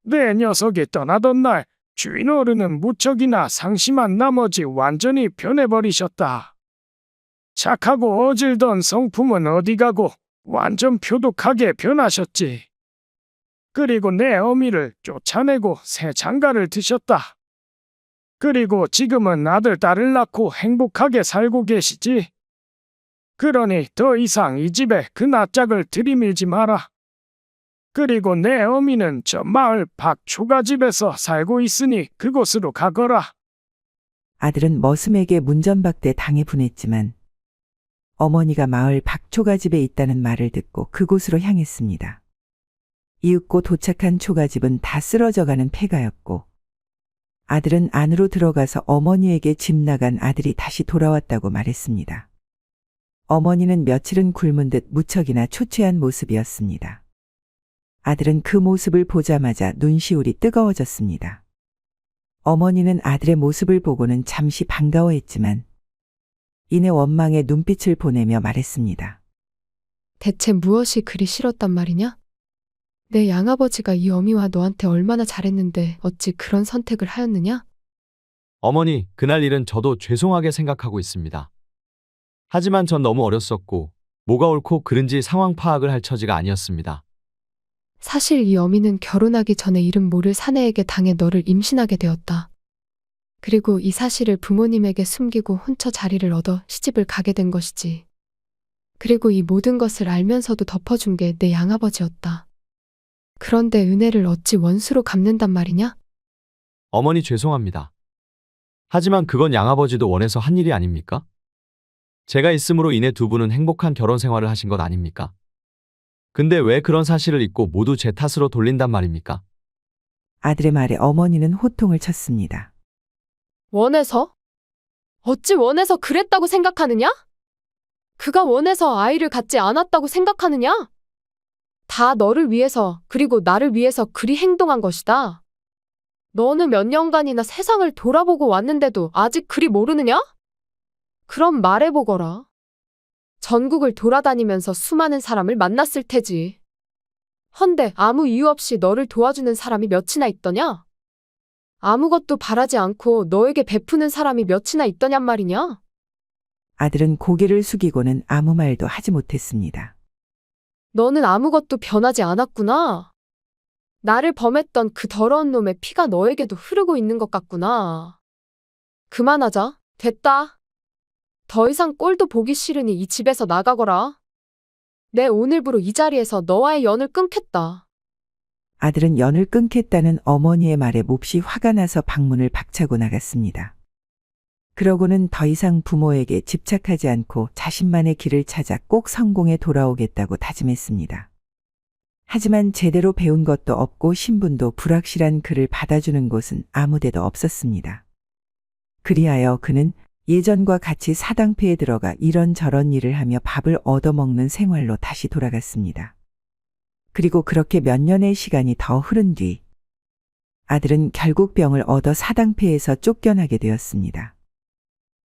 내 녀석이 떠나던 날 주인 어른은 무척이나 상심한 나머지 완전히 변해버리셨다. 착하고 어질던 성품은 어디 가고 완전 표독하게 변하셨지. 그리고 내 어미를 쫓아내고 새 장가를 드셨다. 그리고 지금은 아들, 딸을 낳고 행복하게 살고 계시지. 그러니 더 이상 이 집에 그 낯짝을 들이밀지 마라. 그리고 내 어미는 저 마을 박초가집에서 살고 있으니 그곳으로 가거라. 아들은 머슴에게 문전박대 당해 분했지만 어머니가 마을 박초가집에 있다는 말을 듣고 그곳으로 향했습니다. 이윽고 도착한 초가집은 다 쓰러져가는 폐가였고 아들은 안으로 들어가서 어머니에게 집 나간 아들이 다시 돌아왔다고 말했습니다. 어머니는 며칠은 굶은 듯 무척이나 초췌한 모습이었습니다. 아들은 그 모습을 보자마자 눈시울이 뜨거워졌습니다. 어머니는 아들의 모습을 보고는 잠시 반가워했지만 이내 원망의 눈빛을 보내며 말했습니다. 대체 무엇이 그리 싫었단 말이냐? 내 양아버지가 이 어미와 너한테 얼마나 잘했는데 어찌 그런 선택을 하였느냐? 어머니, 그날 일은 저도 죄송하게 생각하고 있습니다. 하지만 전 너무 어렸었고 뭐가 옳고 그른지 상황 파악을 할 처지가 아니었습니다. 사실 이 어미는 결혼하기 전에 이름 모를 사내에게 당해 너를 임신하게 되었다. 그리고 이 사실을 부모님에게 숨기고 혼처 자리를 얻어 시집을 가게 된 것이지. 그리고 이 모든 것을 알면서도 덮어준 게 내 양아버지였다. 그런데 은혜를 어찌 원수로 갚는단 말이냐? 어머니 죄송합니다. 하지만 그건 양아버지도 원해서 한 일이 아닙니까? 제가 있음으로 인해 두 분은 행복한 결혼 생활을 하신 것 아닙니까? 근데 왜 그런 사실을 잊고 모두 제 탓으로 돌린단 말입니까? 아들의 말에 어머니는 호통을 쳤습니다. 원해서? 어찌 원해서 그랬다고 생각하느냐? 그가 원해서 아이를 갖지 않았다고 생각하느냐? 다 너를 위해서 그리고 나를 위해서 그리 행동한 것이다. 너는 몇 년간이나 세상을 돌아보고 왔는데도 아직 그리 모르느냐? 그럼 말해보거라. 전국을 돌아다니면서 수많은 사람을 만났을 테지. 헌데 아무 이유 없이 너를 도와주는 사람이 몇이나 있더냐? 아무것도 바라지 않고 너에게 베푸는 사람이 몇이나 있더냔 말이냐? 아들은 고개를 숙이고는 아무 말도 하지 못했습니다. 너는 아무것도 변하지 않았구나. 나를 범했던 그 더러운 놈의 피가 너에게도 흐르고 있는 것 같구나. 그만하자. 됐다. 더 이상 꼴도 보기 싫으니 이 집에서 나가거라. 내 오늘부로 이 자리에서 너와의 연을 끊겠다. 아들은 연을 끊겠다는 어머니의 말에 몹시 화가 나서 방문을 박차고 나갔습니다. 그러고는 더 이상 부모에게 집착하지 않고 자신만의 길을 찾아 꼭 성공에 돌아오겠다고 다짐했습니다. 하지만 제대로 배운 것도 없고 신분도 불확실한 그를 받아주는 곳은 아무 데도 없었습니다. 그리하여 그는 예전과 같이 사당패에 들어가 이런저런 일을 하며 밥을 얻어먹는 생활로 다시 돌아갔습니다. 그리고 그렇게 몇 년의 시간이 더 흐른 뒤 아들은 결국 병을 얻어 사당패에서 쫓겨나게 되었습니다.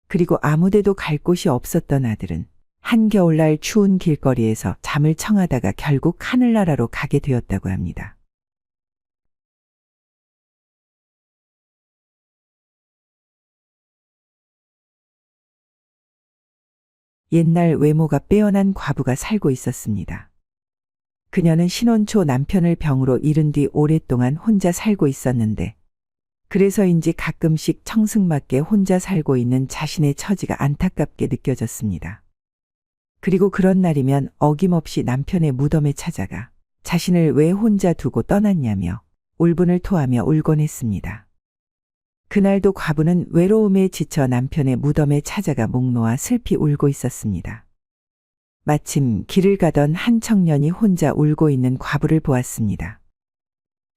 그리고 아무데도 갈 곳이 없었던 아들은 한겨울날 추운 길거리에서 잠을 청하다가 결국 하늘나라로 가게 되었다고 합니다. 옛날 외모가 빼어난 과부가 살고 있었습니다. 그녀는 신혼 초 남편을 병으로 잃은 뒤 오랫동안 혼자 살고 있었는데 그래서인지 가끔씩 청승맞게 혼자 살고 있는 자신의 처지가 안타깝게 느껴졌습니다. 그리고 그런 날이면 어김없이 남편의 무덤에 찾아가 자신을 왜 혼자 두고 떠났냐며 울분을 토하며 울곤 했습니다. 그날도 과부는 외로움에 지쳐 남편의 무덤에 찾아가 목 놓아 슬피 울고 있었습니다. 마침 길을 가던 한 청년이 혼자 울고 있는 과부를 보았습니다.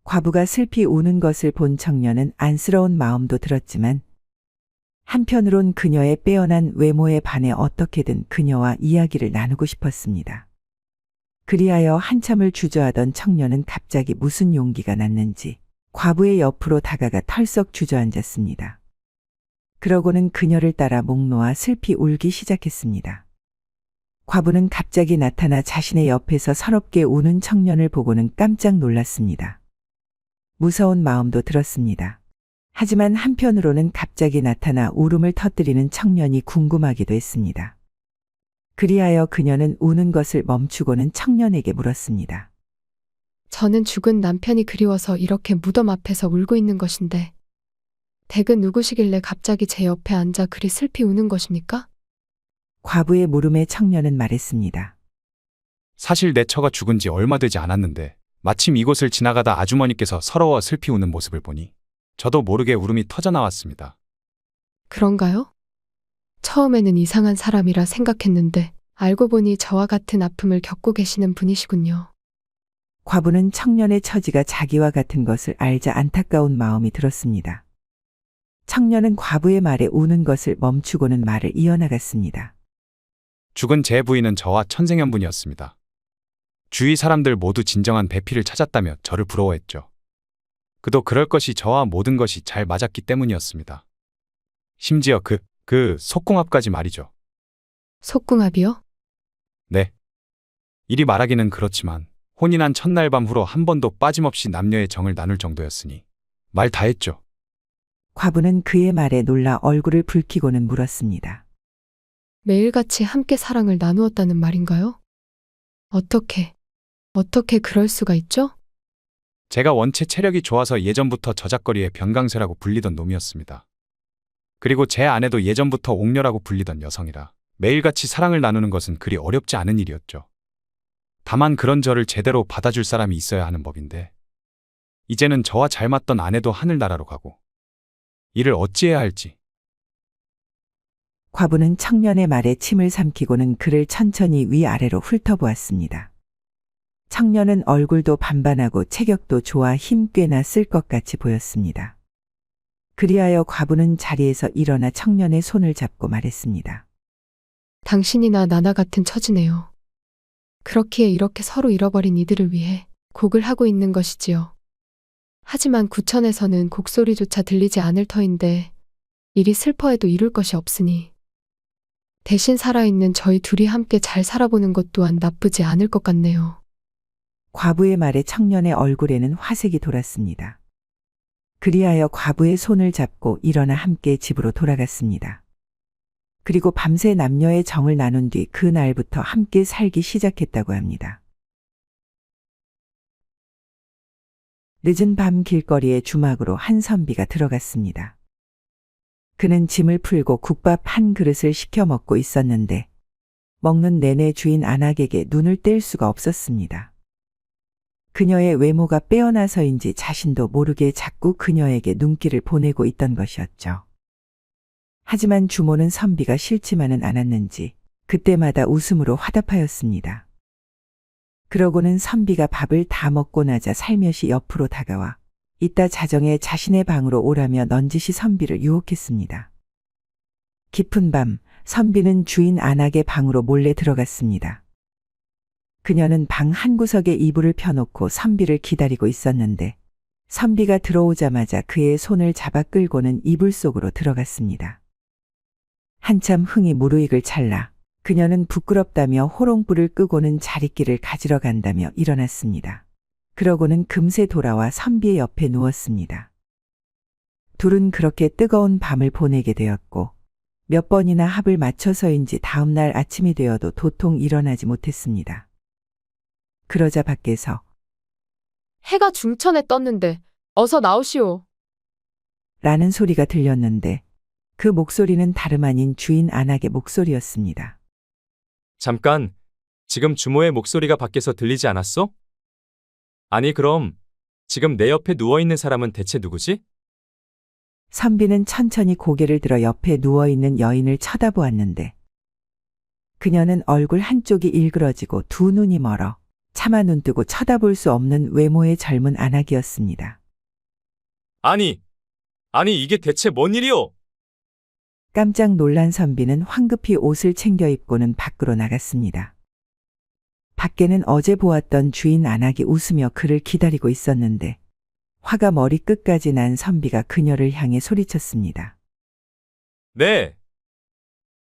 과부가 슬피 우는 것을 본 청년은 안쓰러운 마음도 들었지만 한편으론 그녀의 빼어난 외모에 반해 어떻게든 그녀와 이야기를 나누고 싶었습니다. 그리하여 한참을 주저하던 청년은 갑자기 무슨 용기가 났는지 과부의 옆으로 다가가 털썩 주저앉았습니다. 그러고는 그녀를 따라 목 놓아 슬피 울기 시작했습니다. 과부는 갑자기 나타나 자신의 옆에서 서럽게 우는 청년을 보고는 깜짝 놀랐습니다. 무서운 마음도 들었습니다. 하지만 한편으로는 갑자기 나타나 울음을 터뜨리는 청년이 궁금하기도 했습니다. 그리하여 그녀는 우는 것을 멈추고는 청년에게 물었습니다. 저는 죽은 남편이 그리워서 이렇게 무덤 앞에서 울고 있는 것인데 댁은 누구시길래 갑자기 제 옆에 앉아 그리 슬피 우는 것입니까? 과부의 물음에 청년은 말했습니다. 사실 내 처가 죽은 지 얼마 되지 않았는데 마침 이곳을 지나가다 아주머니께서 서러워 슬피 우는 모습을 보니 저도 모르게 울음이 터져 나왔습니다. 그런가요? 처음에는 이상한 사람이라 생각했는데 알고 보니 저와 같은 아픔을 겪고 계시는 분이시군요. 과부는 청년의 처지가 자기와 같은 것을 알자 안타까운 마음이 들었습니다. 청년은 과부의 말에 우는 것을 멈추고는 말을 이어나갔습니다. 죽은 제 부인은 저와 천생연분이었습니다. 주위 사람들 모두 진정한 배필을 찾았다며 저를 부러워했죠. 그도 그럴 것이 저와 모든 것이 잘 맞았기 때문이었습니다. 심지어 그 속궁합까지 말이죠. 속궁합이요? 네. 이리 말하기는 그렇지만 혼인한 첫날 밤 후로 한 번도 빠짐없이 남녀의 정을 나눌 정도였으니 말 다 했죠. 과부는 그의 말에 놀라 얼굴을 붉히고는 물었습니다. 매일같이 함께 사랑을 나누었다는 말인가요? 어떻게 그럴 수가 있죠? 제가 원체 체력이 좋아서 예전부터 저작거리의 변강세라고 불리던 놈이었습니다. 그리고 제 아내도 예전부터 옥녀라고 불리던 여성이라 매일같이 사랑을 나누는 것은 그리 어렵지 않은 일이었죠. 다만 그런 저를 제대로 받아줄 사람이 있어야 하는 법인데 이제는 저와 잘 맞던 아내도 하늘나라로 가고 이를 어찌해야 할지. 과부는 청년의 말에 침을 삼키고는 그를 천천히 위아래로 훑어보았습니다. 청년은 얼굴도 반반하고 체격도 좋아 힘 꽤나 쓸 것 같이 보였습니다. 그리하여 과부는 자리에서 일어나 청년의 손을 잡고 말했습니다. 당신이나 나나 같은 처지네요. 그렇기에 이렇게 서로 잃어버린 이들을 위해 곡을 하고 있는 것이지요. 하지만 구천에서는 곡소리조차 들리지 않을 터인데 이리 슬퍼해도 이룰 것이 없으니 대신 살아있는 저희 둘이 함께 잘 살아보는 것 또한 나쁘지 않을 것 같네요. 과부의 말에 청년의 얼굴에는 화색이 돌았습니다. 그리하여 과부의 손을 잡고 일어나 함께 집으로 돌아갔습니다. 그리고 밤새 남녀의 정을 나눈 뒤 그 날부터 함께 살기 시작했다고 합니다. 늦은 밤 길거리에 주막으로 한 선비가 들어갔습니다. 그는 짐을 풀고 국밥 한 그릇을 시켜 먹고 있었는데 먹는 내내 주인 안악에게 눈을 뗄 수가 없었습니다. 그녀의 외모가 빼어나서인지 자신도 모르게 자꾸 그녀에게 눈길을 보내고 있던 것이었죠. 하지만 주모는 선비가 싫지만은 않았는지 그때마다 웃음으로 화답하였습니다. 그러고는 선비가 밥을 다 먹고 나자 살며시 옆으로 다가와 이따 자정에 자신의 방으로 오라며 넌지시 선비를 유혹했습니다. 깊은 밤 선비는 주인 안악의 방으로 몰래 들어갔습니다. 그녀는 방 한구석에 이불을 펴놓고 선비를 기다리고 있었는데 선비가 들어오자마자 그의 손을 잡아 끌고는 이불 속으로 들어갔습니다. 한참 흥이 무르익을 찰나 그녀는 부끄럽다며 호롱불을 끄고는 자리끼를 가지러 간다며 일어났습니다. 그러고는 금세 돌아와 선비의 옆에 누웠습니다. 둘은 그렇게 뜨거운 밤을 보내게 되었고 몇 번이나 합을 맞춰서인지 다음날 아침이 되어도 도통 일어나지 못했습니다. 그러자 밖에서 해가 중천에 떴는데 어서 나오시오. 라는 소리가 들렸는데 그 목소리는 다름 아닌 주인 안악의 목소리였습니다. 잠깐, 지금 주모의 목소리가 밖에서 들리지 않았어? 아니 그럼 지금 내 옆에 누워있는 사람은 대체 누구지? 선비는 천천히 고개를 들어 옆에 누워있는 여인을 쳐다보았는데 그녀는 얼굴 한쪽이 일그러지고 두 눈이 멀어 차마 눈뜨고 쳐다볼 수 없는 외모의 젊은 아낙이었습니다. 아니 이게 대체 뭔 일이오? 깜짝 놀란 선비는 황급히 옷을 챙겨 입고는 밖으로 나갔습니다. 밖에는 어제 보았던 주인 아낙이 웃으며 그를 기다리고 있었는데 화가 머리끝까지 난 선비가 그녀를 향해 소리쳤습니다. 네.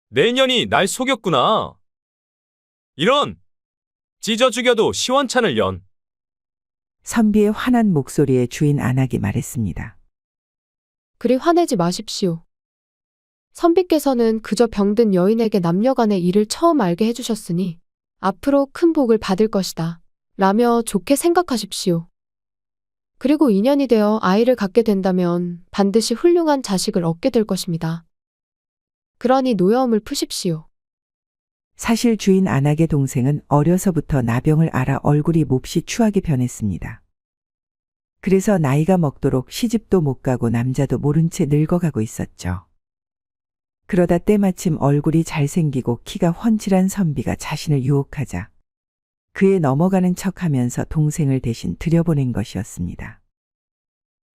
내 년이 날 속였구나. 이런! 찢어 죽여도 시원찮을 년. 선비의 환한 목소리에 주인 아낙이 말했습니다. 그리 화내지 마십시오. 선비께서는 그저 병든 여인에게 남녀간의 일을 처음 알게 해주셨으니 앞으로 큰 복을 받을 것이다. 라며 좋게 생각하십시오. 그리고 인연이 되어 아이를 갖게 된다면 반드시 훌륭한 자식을 얻게 될 것입니다. 그러니 노여움을 푸십시오. 사실 주인 아낙의 동생은 어려서부터 나병을 앓아 얼굴이 몹시 추하게 변했습니다. 그래서 나이가 먹도록 시집도 못 가고 남자도 모른 채 늙어가고 있었죠. 그러다 때마침 얼굴이 잘생기고 키가 훤칠한 선비가 자신을 유혹하자 그에 넘어가는 척하면서 동생을 대신 들여보낸 것이었습니다.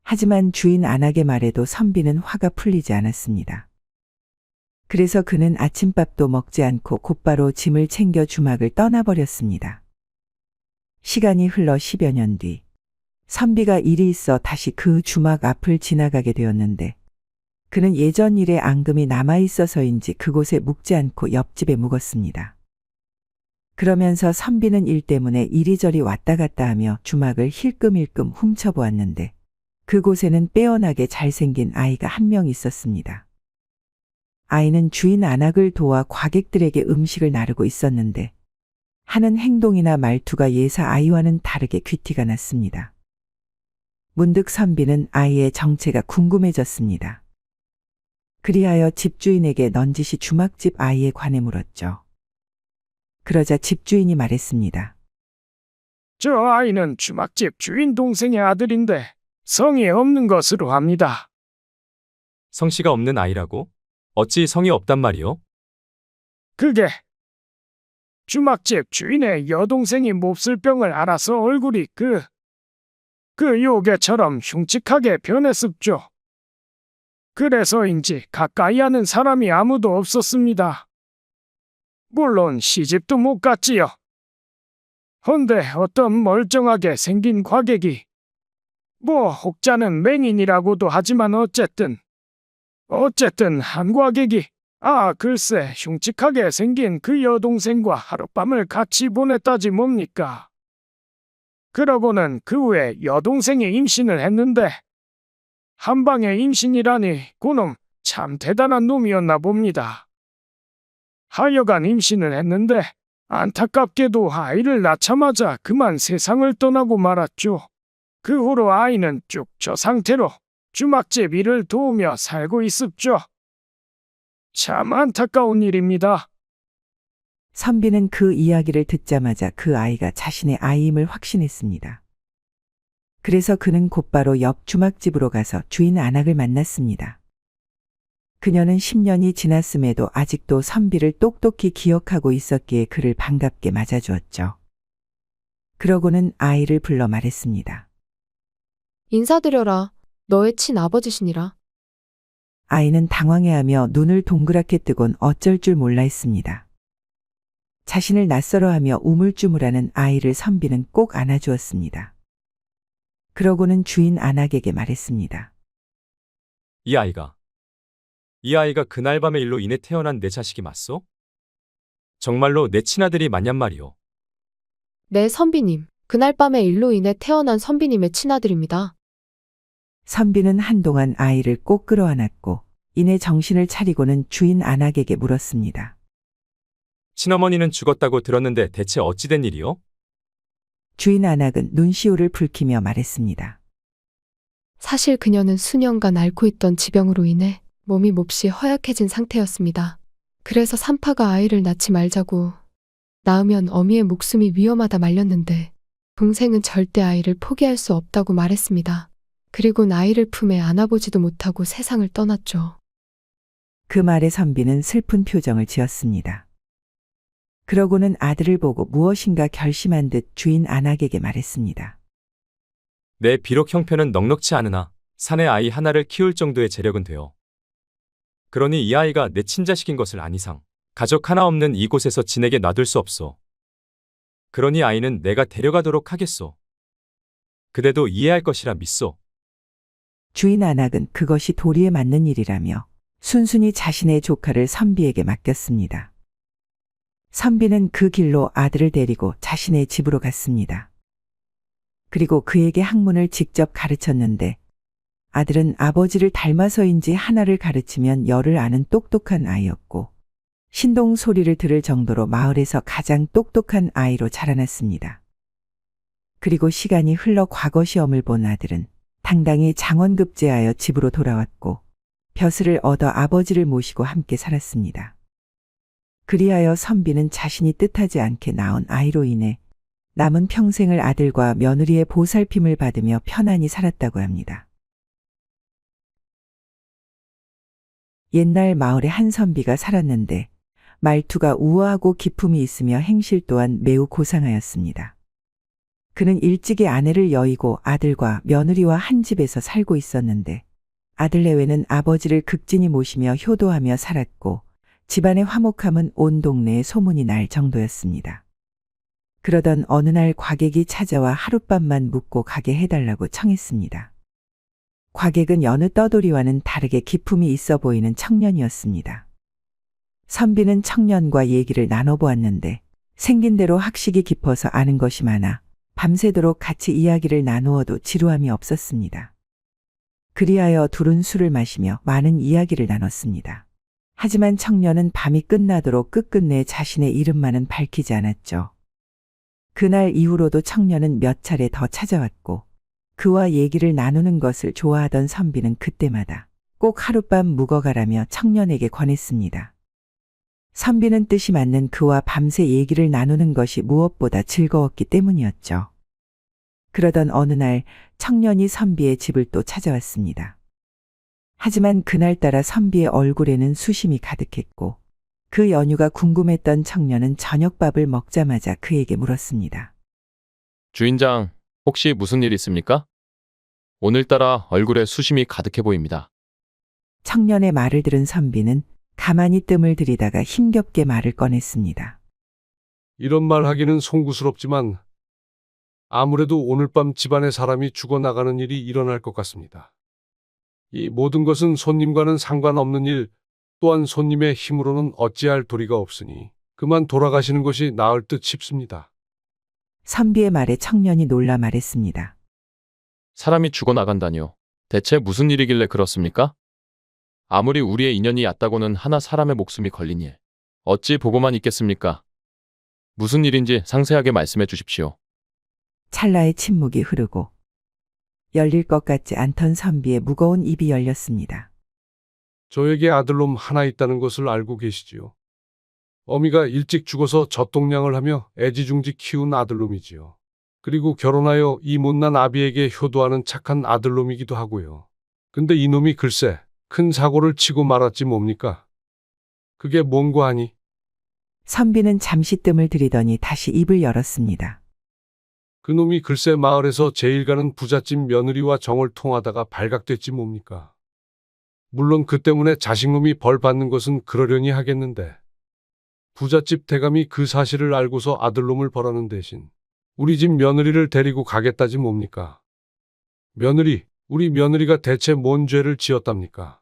하지만 주인 아낙의 말에도 선비는 화가 풀리지 않았습니다. 그래서 그는 아침밥도 먹지 않고 곧바로 짐을 챙겨 주막을 떠나버렸습니다. 시간이 흘러 10여 년 뒤 선비가 일이 있어 다시 그 주막 앞을 지나가게 되었는데 그는 예전 일의 앙금이 남아있어서인지 그곳에 묵지 않고 옆집에 묵었습니다. 그러면서 선비는 일 때문에 이리저리 왔다 갔다 하며 주막을 힐끔힐끔 훔쳐보았는데 그곳에는 빼어나게 잘생긴 아이가 한 명 있었습니다. 아이는 주인 아낙을 도와 과객들에게 음식을 나르고 있었는데 하는 행동이나 말투가 예사 아이와는 다르게 귀티가 났습니다. 문득 선비는 아이의 정체가 궁금해졌습니다. 그리하여 집주인에게 넌지시 주막집 아이에 관해 물었죠. 그러자 집주인이 말했습니다. 저 아이는 주막집 주인 동생의 아들인데 성이 없는 것으로 합니다. 성씨가 없는 아이라고? 어찌 성이 없단 말이오? 그게 주막집 주인의 여동생이 몹쓸 병을 앓아서 얼굴이 그 요괴처럼 흉측하게 변했습죠. 그래서인지 가까이 하는 사람이 아무도 없었습니다. 물론 시집도 못 갔지요. 헌데 어떤 멀쩡하게 생긴 과객이 혹자는 맹인이라고도 하지만 어쨌든 한 과객이 글쎄 흉측하게 생긴 그 여동생과 하룻밤을 같이 보냈다지 뭡니까. 그러고는 그 후에 여동생이 임신을 했는데 한방에 임신이라니 그놈 참 대단한 놈이었나 봅니다. 하여간 임신을 했는데 안타깝게도 아이를 낳자마자 그만 세상을 떠나고 말았죠. 그 후로 아이는 쭉 저 상태로 주막집 일을 도우며 살고 있습죠. 참 안타까운 일입니다. 선비는 그 이야기를 듣자마자 그 아이가 자신의 아이임을 확신했습니다. 그래서 그는 곧바로 옆 주막집으로 가서 주인 아낙을 만났습니다. 그녀는 10년이 지났음에도 아직도 선비를 똑똑히 기억하고 있었기에 그를 반갑게 맞아주었죠. 그러고는 아이를 불러 말했습니다. 인사드려라. 너의 친아버지시니라. 아이는 당황해하며 눈을 동그랗게 뜨곤 어쩔 줄 몰라 했습니다. 자신을 낯설어하며 우물쭈물하는 아이를 선비는 꼭 안아주었습니다. 그러고는 주인 아낙에게 말했습니다. 이 아이가 그날 밤의 일로 인해 태어난 내 자식이 맞소? 정말로 내 친아들이 맞냔 말이오. 네, 선비님. 그날 밤의 일로 인해 태어난 선비님의 친아들입니다. 선비는 한동안 아이를 꼭 끌어안았고 이내 정신을 차리고는 주인 아낙에게 물었습니다. 친어머니는 죽었다고 들었는데 대체 어찌 된 일이오? 주인 아낙은 눈시울을 붉히며 말했습니다. 사실 그녀는 수년간 앓고 있던 지병으로 인해 몸이 몹시 허약해진 상태였습니다. 그래서 산파가 아이를 낳지 말자고 낳으면 어미의 목숨이 위험하다 말렸는데 동생은 절대 아이를 포기할 수 없다고 말했습니다. 그리고 아이를 품에 안아보지도 못하고 세상을 떠났죠. 그 말에 선비는 슬픈 표정을 지었습니다. 그러고는 아들을 보고 무엇인가 결심한 듯 주인 안악에게 말했습니다. 내 비록 형편은 넉넉치 않으나 사내 아이 하나를 키울 정도의 재력은 되어. 그러니 이 아이가 내 친자식인 것을 안 이상 가족 하나 없는 이곳에서 지내게 놔둘 수 없소. 그러니 아이는 내가 데려가도록 하겠소. 그대도 이해할 것이라 믿소. 주인 안악은 그것이 도리에 맞는 일이라며 순순히 자신의 조카를 선비에게 맡겼습니다. 선비는 그 길로 아들을 데리고 자신의 집으로 갔습니다. 그리고 그에게 학문을 직접 가르쳤는데 아들은 아버지를 닮아서인지 하나를 가르치면 열을 아는 똑똑한 아이였고 신동 소리를 들을 정도로 마을에서 가장 똑똑한 아이로 자라났습니다. 그리고 시간이 흘러 과거 시험을 본 아들은 당당히 장원급제하여 집으로 돌아왔고 벼슬을 얻어 아버지를 모시고 함께 살았습니다. 그리하여 선비는 자신이 뜻하지 않게 낳은 아이로 인해 남은 평생을 아들과 며느리의 보살핌을 받으며 편안히 살았다고 합니다. 옛날 마을에 한 선비가 살았는데 말투가 우아하고 기품이 있으며 행실 또한 매우 고상하였습니다. 그는 일찍이 아내를 여의고 아들과 며느리와 한 집에서 살고 있었는데 아들 내외는 아버지를 극진히 모시며 효도하며 살았고 집안의 화목함은 온 동네에 소문이 날 정도였습니다. 그러던 어느 날 과객이 찾아와 하룻밤만 묵고 가게 해달라고 청했습니다. 과객은 여느 떠돌이와는 다르게 기품이 있어 보이는 청년이었습니다. 선비는 청년과 얘기를 나눠보았는데 생긴 대로 학식이 깊어서 아는 것이 많아 밤새도록 같이 이야기를 나누어도 지루함이 없었습니다. 그리하여 둘은 술을 마시며 많은 이야기를 나눴습니다. 하지만 청년은 밤이 끝나도록 끝끝내 자신의 이름만은 밝히지 않았죠. 그날 이후로도 청년은 몇 차례 더 찾아왔고 그와 얘기를 나누는 것을 좋아하던 선비는 그때마다 꼭 하룻밤 묵어가라며 청년에게 권했습니다. 선비는 뜻이 맞는 그와 밤새 얘기를 나누는 것이 무엇보다 즐거웠기 때문이었죠. 그러던 어느 날 청년이 선비의 집을 또 찾아왔습니다. 하지만 그날따라 선비의 얼굴에는 수심이 가득했고 그 연유가 궁금했던 청년은 저녁밥을 먹자마자 그에게 물었습니다. 주인장, 혹시 무슨 일 있습니까? 오늘따라 얼굴에 수심이 가득해 보입니다. 청년의 말을 들은 선비는 가만히 뜸을 들이다가 힘겹게 말을 꺼냈습니다. 이런 말 하기는 송구스럽지만 아무래도 오늘 밤 집안에 사람이 죽어나가는 일이 일어날 것 같습니다. 이 모든 것은 손님과는 상관없는 일, 또한 손님의 힘으로는 어찌할 도리가 없으니 그만 돌아가시는 것이 나을 듯 싶습니다. 선비의 말에 청년이 놀라 말했습니다. 사람이 죽어나간다뇨. 대체 무슨 일이길래 그렇습니까? 아무리 우리의 인연이 얕다고는 하나 사람의 목숨이 걸린 일. 어찌 보고만 있겠습니까? 무슨 일인지 상세하게 말씀해 주십시오. 찰나의 침묵이 흐르고 열릴 것 같지 않던 선비의 무거운 입이 열렸습니다. 저에게 아들놈 하나 있다는 것을 알고 계시지요. 어미가 일찍 죽어서 젖동량을 하며 애지중지 키운 아들놈이지요. 그리고 결혼하여 이 못난 아비에게 효도하는 착한 아들놈이기도 하고요. 근데 이놈이 글쎄 큰 사고를 치고 말았지 뭡니까? 그게 뭔고 하니? 선비는 잠시 뜸을 들이더니 다시 입을 열었습니다. 그놈이 글쎄 마을에서 제일 가는 부잣집 며느리와 정을 통하다가 발각됐지 뭡니까? 물론 그 때문에 자식놈이 벌 받는 것은 그러려니 하겠는데 부잣집 대감이 그 사실을 알고서 아들놈을 벌하는 대신 우리 집 며느리를 데리고 가겠다지 뭡니까? 며느리, 우리 며느리가 대체 뭔 죄를 지었답니까?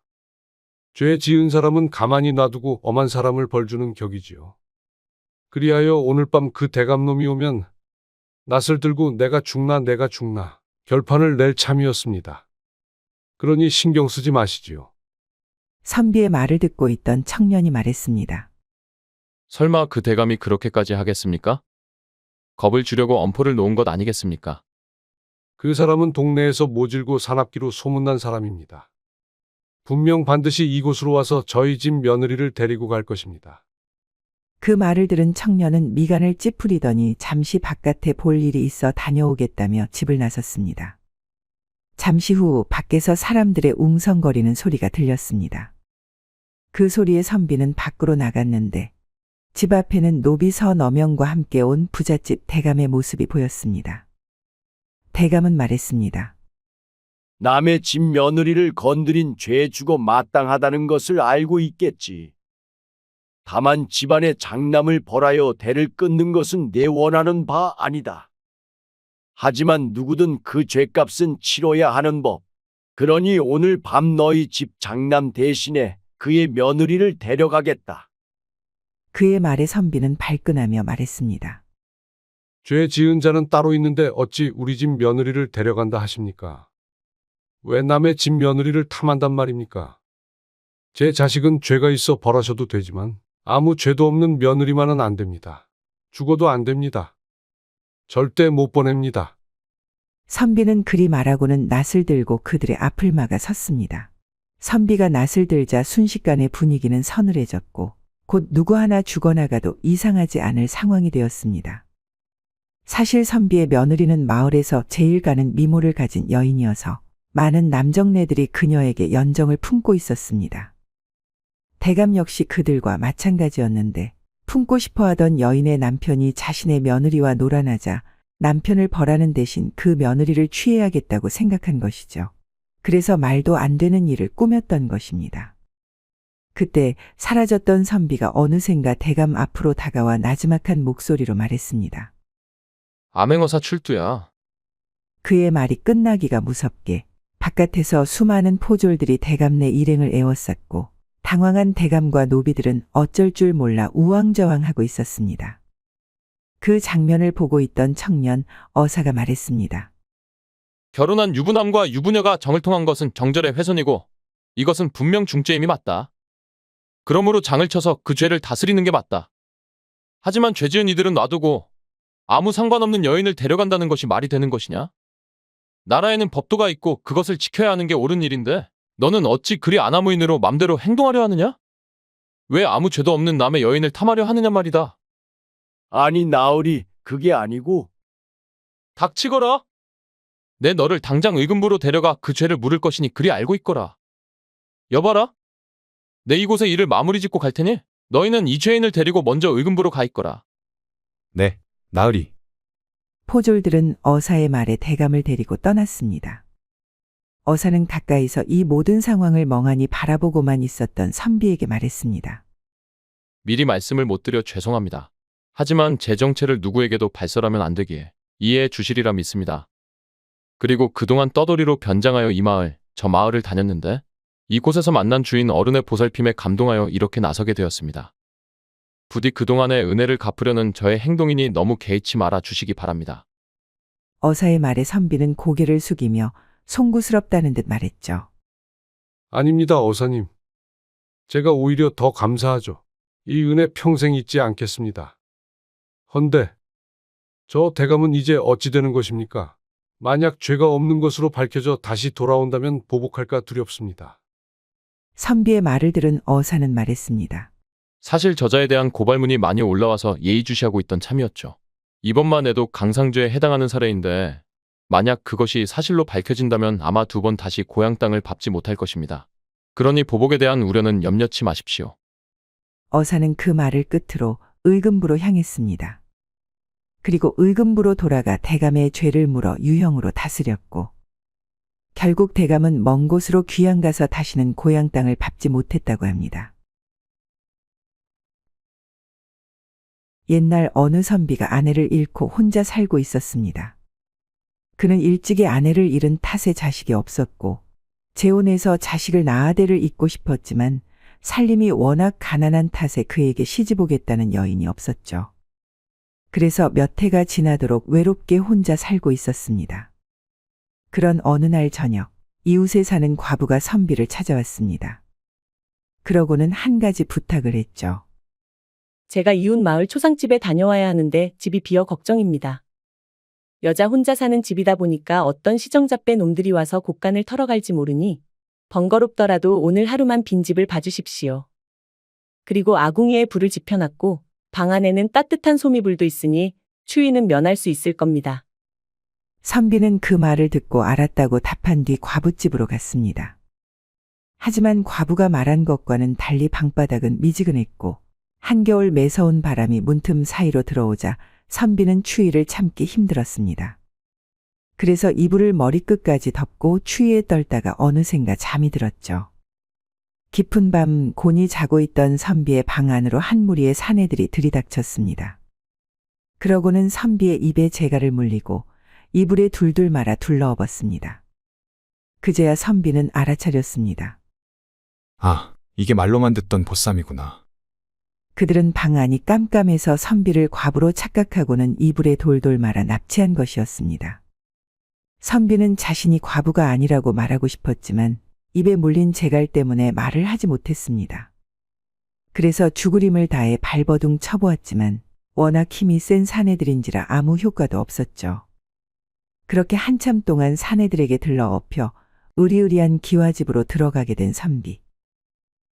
죄 지은 사람은 가만히 놔두고 엄한 사람을 벌주는 격이지요. 그리하여 오늘 밤 그 대감놈이 오면 낫을 들고 내가 죽나 결판을 낼 참이었습니다. 그러니 신경 쓰지 마시지요. 선비의 말을 듣고 있던 청년이 말했습니다. 설마 그 대감이 그렇게까지 하겠습니까? 겁을 주려고 엄포를 놓은 것 아니겠습니까? 그 사람은 동네에서 모질고 사납기로 소문난 사람입니다. 분명 반드시 이곳으로 와서 저희 집 며느리를 데리고 갈 것입니다. 그 말을 들은 청년은 미간을 찌푸리더니 잠시 바깥에 볼 일이 있어 다녀오겠다며 집을 나섰습니다. 잠시 후 밖에서 사람들의 웅성거리는 소리가 들렸습니다. 그 소리에 선비는 밖으로 나갔는데 집 앞에는 노비 서너명과 함께 온 부잣집 대감의 모습이 보였습니다. 대감은 말했습니다. 남의 집 며느리를 건드린 죄 주고 마땅하다는 것을 알고 있겠지. 다만 집안의 장남을 벌하여 대를 끊는 것은 내 원하는 바 아니다. 하지만 누구든 그 죄값은 치러야 하는 법. 그러니 오늘 밤 너희 집 장남 대신에 그의 며느리를 데려가겠다. 그의 말에 선비는 발끈하며 말했습니다. 죄 지은 자는 따로 있는데 어찌 우리 집 며느리를 데려간다 하십니까? 왜 남의 집 며느리를 탐한단 말입니까? 제 자식은 죄가 있어 벌하셔도 되지만 아무 죄도 없는 며느리만은 안 됩니다. 죽어도 안 됩니다. 절대 못 보냅니다. 선비는 그리 말하고는 낫을 들고 그들의 앞을 막아 섰습니다. 선비가 낫을 들자 순식간에 분위기는 서늘해졌고 곧 누구 하나 죽어나가도 이상하지 않을 상황이 되었습니다. 사실 선비의 며느리는 마을에서 제일 가는 미모를 가진 여인이어서 많은 남정네들이 그녀에게 연정을 품고 있었습니다. 대감 역시 그들과 마찬가지였는데 품고 싶어하던 여인의 남편이 자신의 며느리와 놀아나자 남편을 벌하는 대신 그 며느리를 취해야겠다고 생각한 것이죠. 그래서 말도 안 되는 일을 꾸몄던 것입니다. 그때 사라졌던 선비가 어느샌가 대감 앞으로 다가와 나지막한 목소리로 말했습니다. 암행어사 출두야. 그의 말이 끝나기가 무섭게 바깥에서 수많은 포졸들이 대감네 일행을 에워쌌고 당황한 대감과 노비들은 어쩔 줄 몰라 우왕좌왕하고 있었습니다. 그 장면을 보고 있던 청년 어사가 말했습니다. 결혼한 유부남과 유부녀가 정을 통한 것은 정절의 훼손이고 이것은 분명 중죄임이 맞다. 그러므로 장을 쳐서 그 죄를 다스리는 게 맞다. 하지만 죄 지은 이들은 놔두고 아무 상관없는 여인을 데려간다는 것이 말이 되는 것이냐? 나라에는 법도가 있고 그것을 지켜야 하는 게 옳은 일인데 너는 어찌 그리 아나무인으로 맘대로 행동하려 하느냐? 왜 아무 죄도 없는 남의 여인을 탐하려 하느냐 말이다. 아니 나으리 그게 아니고. 닥치거라. 내 너를 당장 의금부로 데려가 그 죄를 물을 것이니 그리 알고 있거라. 여봐라. 내 이곳에 일을 마무리 짓고 갈 테니 너희는 이 죄인을 데리고 먼저 의금부로 가 있거라. 네, 나으리. 포졸들은 어사의 말에 대감을 데리고 떠났습니다. 어사는 가까이서 이 모든 상황을 멍하니 바라보고만 있었던 선비에게 말했습니다. 미리 말씀을 못 드려 죄송합니다. 하지만 제 정체를 누구에게도 발설하면 안 되기에 이해해 주시리라 믿습니다. 그리고 그동안 떠돌이로 변장하여 이 마을, 저 마을을 다녔는데 이곳에서 만난 주인 어른의 보살핌에 감동하여 이렇게 나서게 되었습니다. 부디 그동안의 은혜를 갚으려는 저의 행동이니 너무 개의치 말아 주시기 바랍니다. 어사의 말에 선비는 고개를 숙이며 송구스럽다는 듯 말했죠. 아닙니다, 어사님. 제가 오히려 더 감사하죠. 이 은혜 평생 잊지 않겠습니다. 헌데 저 대감은 이제 어찌 되는 것입니까? 만약 죄가 없는 것으로 밝혀져 다시 돌아온다면 보복할까 두렵습니다. 선비의 말을 들은 어사는 말했습니다. 사실 저자에 대한 고발문이 많이 올라와서 예의주시하고 있던 참이었죠. 이번만 해도 강상죄에 해당하는 사례인데 만약 그것이 사실로 밝혀진다면 아마 2번 다시 고향 땅을 밟지 못할 것입니다. 그러니 보복에 대한 우려는 염려치 마십시오. 어사는 그 말을 끝으로 의금부로 향했습니다. 그리고 의금부로 돌아가 대감의 죄를 물어 유형으로 다스렸고 결국 대감은 먼 곳으로 귀양 가서 다시는 고향 땅을 밟지 못했다고 합니다. 옛날 어느 선비가 아내를 잃고 혼자 살고 있었습니다. 그는 일찍이 아내를 잃은 탓에 자식이 없었고 재혼해서 자식을 낳아대를 잇고 싶었지만 살림이 워낙 가난한 탓에 그에게 시집오겠다는 여인이 없었죠. 그래서 몇 해가 지나도록 외롭게 혼자 살고 있었습니다. 그런 어느 날 저녁 이웃에 사는 과부가 선비를 찾아왔습니다. 그러고는 한 가지 부탁을 했죠. 제가 이웃 마을 초상집에 다녀와야 하는데 집이 비어 걱정입니다. 여자 혼자 사는 집이다 보니까 어떤 시정잡배 놈들이 와서 곳간을 털어갈지 모르니 번거롭더라도 오늘 하루만 빈집을 봐주십시오. 그리고 아궁이에 불을 지펴놨고 방 안에는 따뜻한 소미불도 있으니 추위는 면할 수 있을 겁니다. 선비는 그 말을 듣고 알았다고 답한 뒤 과부집으로 갔습니다. 하지만 과부가 말한 것과는 달리 방바닥은 미지근했고 한겨울 매서운 바람이 문틈 사이로 들어오자 선비는 추위를 참기 힘들었습니다. 그래서 이불을 머리끝까지 덮고 추위에 떨다가 어느샌가 잠이 들었죠. 깊은 밤 곤히 자고 있던 선비의 방 안으로 한 무리의 사내들이 들이닥쳤습니다. 그러고는 선비의 입에 재갈을 물리고 이불에 둘둘 말아 둘러엎었습니다. 그제야 선비는 알아차렸습니다. 아, 이게 말로만 듣던 보쌈이구나. 그들은 방 안이 깜깜해서 선비를 과부로 착각하고는 이불에 돌돌 말아 납치한 것이었습니다. 선비는 자신이 과부가 아니라고 말하고 싶었지만 입에 물린 재갈 때문에 말을 하지 못했습니다. 그래서 죽으림을 다해 발버둥 쳐보았지만 워낙 힘이 센 사내들인지라 아무 효과도 없었죠. 그렇게 한참 동안 사내들에게 들러엎혀 으리으리한 기와집으로 들어가게 된 선비.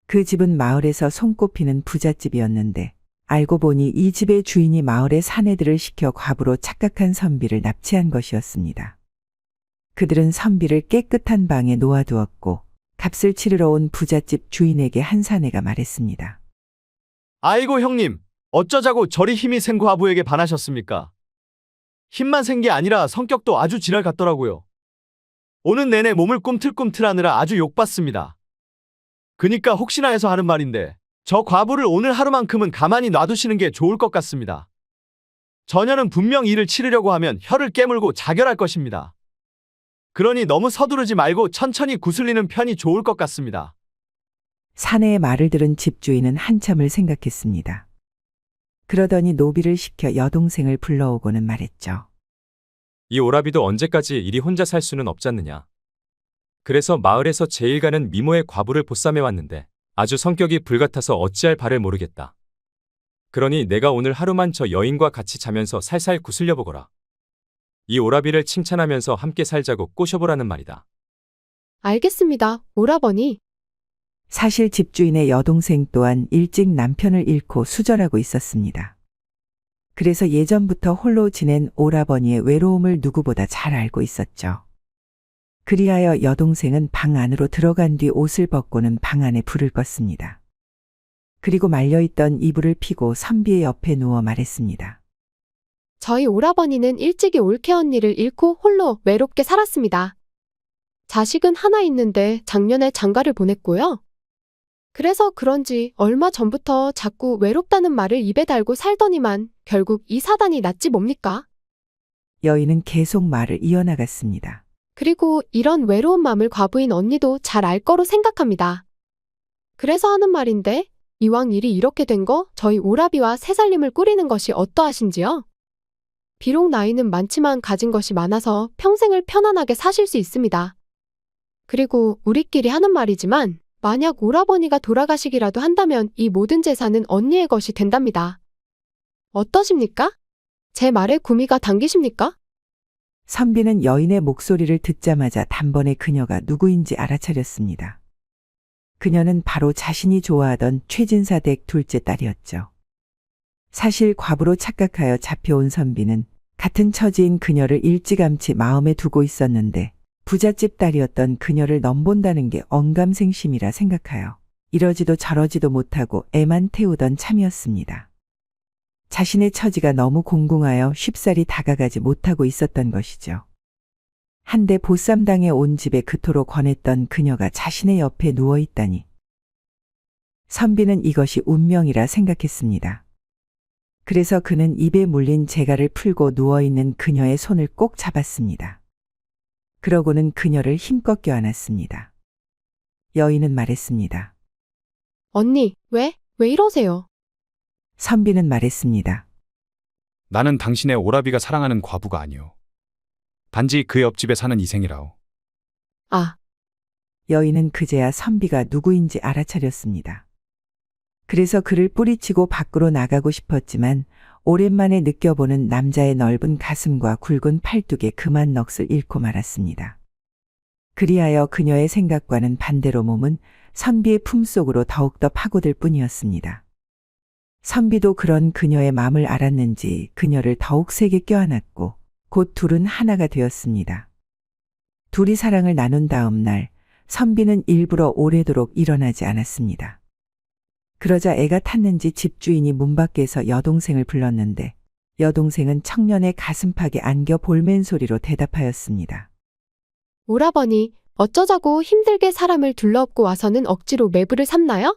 그 집은 마을에서 손꼽히는 부잣집이었는데 알고 보니 이 집의 주인이 마을의 사내들을 시켜 과부로 착각한 선비를 납치한 것이었습니다. 그들은 선비를 깨끗한 방에 놓아두었고 값을 치르러 온 부잣집 주인에게 한 사내가 말했습니다. 아이고 형님, 어쩌자고 저리 힘이 센 과부에게 반하셨습니까? 힘만 센 게 아니라 성격도 아주 지랄 같더라고요. 오는 내내 몸을 꿈틀꿈틀하느라 아주 욕받습니다. 그니까 혹시나 해서 하는 말인데 저 과부를 오늘 하루만큼은 가만히 놔두시는 게 좋을 것 같습니다. 저녀는 분명 일을 치르려고 하면 혀를 깨물고 자결할 것입니다. 그러니 너무 서두르지 말고 천천히 구슬리는 편이 좋을 것 같습니다. 사내의 말을 들은 집주인은 한참을 생각했습니다. 그러더니 노비를 시켜 여동생을 불러오고는 말했죠. 이 오라비도 언제까지 이리 혼자 살 수는 없잖느냐. 그래서 마을에서 제일 가는 미모의 과부를 보쌈해 왔는데 아주 성격이 불같아서 어찌할 바를 모르겠다. 그러니 내가 오늘 하루만 저 여인과 같이 자면서 살살 구슬려 보거라. 이 오라비를 칭찬하면서 함께 살자고 꼬셔보라는 말이다. 알겠습니다, 오라버니. 사실 집주인의 여동생 또한 일찍 남편을 잃고 수절하고 있었습니다. 그래서 예전부터 홀로 지낸 오라버니의 외로움을 누구보다 잘 알고 있었죠. 그리하여 여동생은 방 안으로 들어간 뒤 옷을 벗고는 방 안에 불을 껐습니다. 그리고 말려있던 이불을 피고 선비의 옆에 누워 말했습니다. 저희 오라버니는 일찍이 올케 언니를 잃고 홀로 외롭게 살았습니다. 자식은 하나 있는데 작년에 장가를 보냈고요. 그래서 그런지 얼마 전부터 자꾸 외롭다는 말을 입에 달고 살더니만 결국 이 사단이 낫지 뭡니까? 여인은 계속 말을 이어나갔습니다. 그리고 이런 외로운 마음을 과부인 언니도 잘 알 거로 생각합니다. 그래서 하는 말인데 이왕 일이 이렇게 된 거 저희 오라비와 새살림을 꾸리는 것이 어떠하신지요? 비록 나이는 많지만 가진 것이 많아서 평생을 편안하게 사실 수 있습니다. 그리고 우리끼리 하는 말이지만 만약 오라버니가 돌아가시기라도 한다면 이 모든 재산은 언니의 것이 된답니다. 어떠십니까? 제 말에 구미가 당기십니까? 선비는 여인의 목소리를 듣자마자 단번에 그녀가 누구인지 알아차렸습니다. 그녀는 바로 자신이 좋아하던 최진사 댁 둘째 딸이었죠. 사실 과부로 착각하여 잡혀온 선비는 같은 처지인 그녀를 일찌감치 마음에 두고 있었는데 부잣집 딸이었던 그녀를 넘본다는 게 언감생심이라 생각하여 이러지도 저러지도 못하고 애만 태우던 참이었습니다. 자신의 처지가 너무 공공하여 쉽사리 다가가지 못하고 있었던 것이죠. 한데 보쌈당에 온 집에 그토록 권했던 그녀가 자신의 옆에 누워있다니. 선비는 이것이 운명이라 생각했습니다. 그래서 그는 입에 물린 재갈을 풀고 누워있는 그녀의 손을 꼭 잡았습니다. 그러고는 그녀를 힘껏 껴안았습니다. 여인은 말했습니다. 언니, 왜 이러세요? 선비는 말했습니다. 나는 당신의 오라비가 사랑하는 과부가 아니오. 단지 그 옆집에 사는 이생이라오. 아. 여인은 그제야 선비가 누구인지 알아차렸습니다. 그래서 그를 뿌리치고 밖으로 나가고 싶었지만 오랜만에 느껴보는 남자의 넓은 가슴과 굵은 팔뚝에 그만 넋을 잃고 말았습니다. 그리하여 그녀의 생각과는 반대로 몸은 선비의 품속으로 더욱더 파고들 뿐이었습니다. 선비도 그런 그녀의 마음을 알았는지 그녀를 더욱 세게 껴안았고 곧 둘은 하나가 되었습니다. 둘이 사랑을 나눈 다음 날 선비는 일부러 오래도록 일어나지 않았습니다. 그러자 애가 탔는지 집주인이 문 밖에서 여동생을 불렀는데 여동생은 청년의 가슴팍에 안겨 볼멘 소리로 대답하였습니다. 오라버니, 어쩌자고 힘들게 사람을 둘러엎고 와서는 억지로 매부를 삼나요?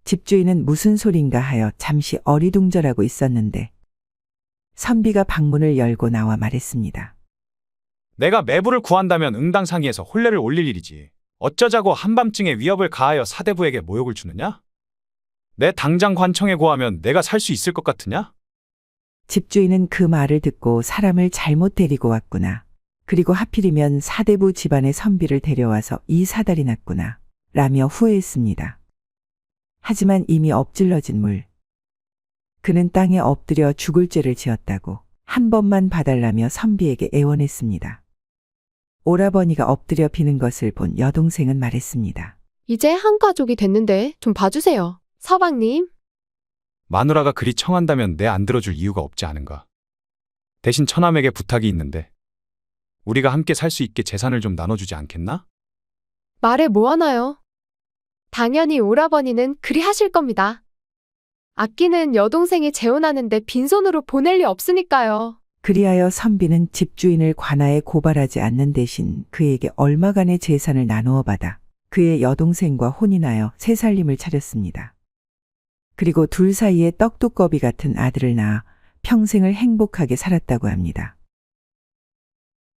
집주인은 무슨 소린가 하여 잠시 어리둥절하고 있었는데 선비가 방문을 열고 나와 말했습니다. 내가 매부를 구한다면 응당상의에서 혼례를 올릴 일이지. 어쩌자고 한밤중에 위협을 가하여 사대부에게 모욕을 주느냐? 내 당장 관청에 고하면 내가 살 수 있을 것 같으냐? 집주인은 그 말을 듣고 사람을 잘못 데리고 왔구나. 그리고 하필이면 사대부 집안의 선비를 데려와서 이 사달이 났구나. 라며 후회했습니다. 하지만 이미 엎질러진 물. 그는 땅에 엎드려 죽을 죄를 지었다고 한 번만 봐달라며 선비에게 애원했습니다. 오라버니가 엎드려 비는 것을 본 여동생은 말했습니다. 이제 한 가족이 됐는데 좀 봐주세요. 서방님. 마누라가 그리 청한다면 내 안 들어줄 이유가 없지 않은가. 대신 처남에게 부탁이 있는데 우리가 함께 살 수 있게 재산을 좀 나눠주지 않겠나? 말해 뭐하나요? 당연히 오라버니는 그리 하실 겁니다. 아끼는 여동생이 재혼하는데 빈손으로 보낼 리 없으니까요. 그리하여 선비는 집주인을 관아에 고발하지 않는 대신 그에게 얼마간의 재산을 나누어 받아 그의 여동생과 혼인하여 새 살림을 차렸습니다. 그리고 둘 사이에 떡두꺼비 같은 아들을 낳아 평생을 행복하게 살았다고 합니다.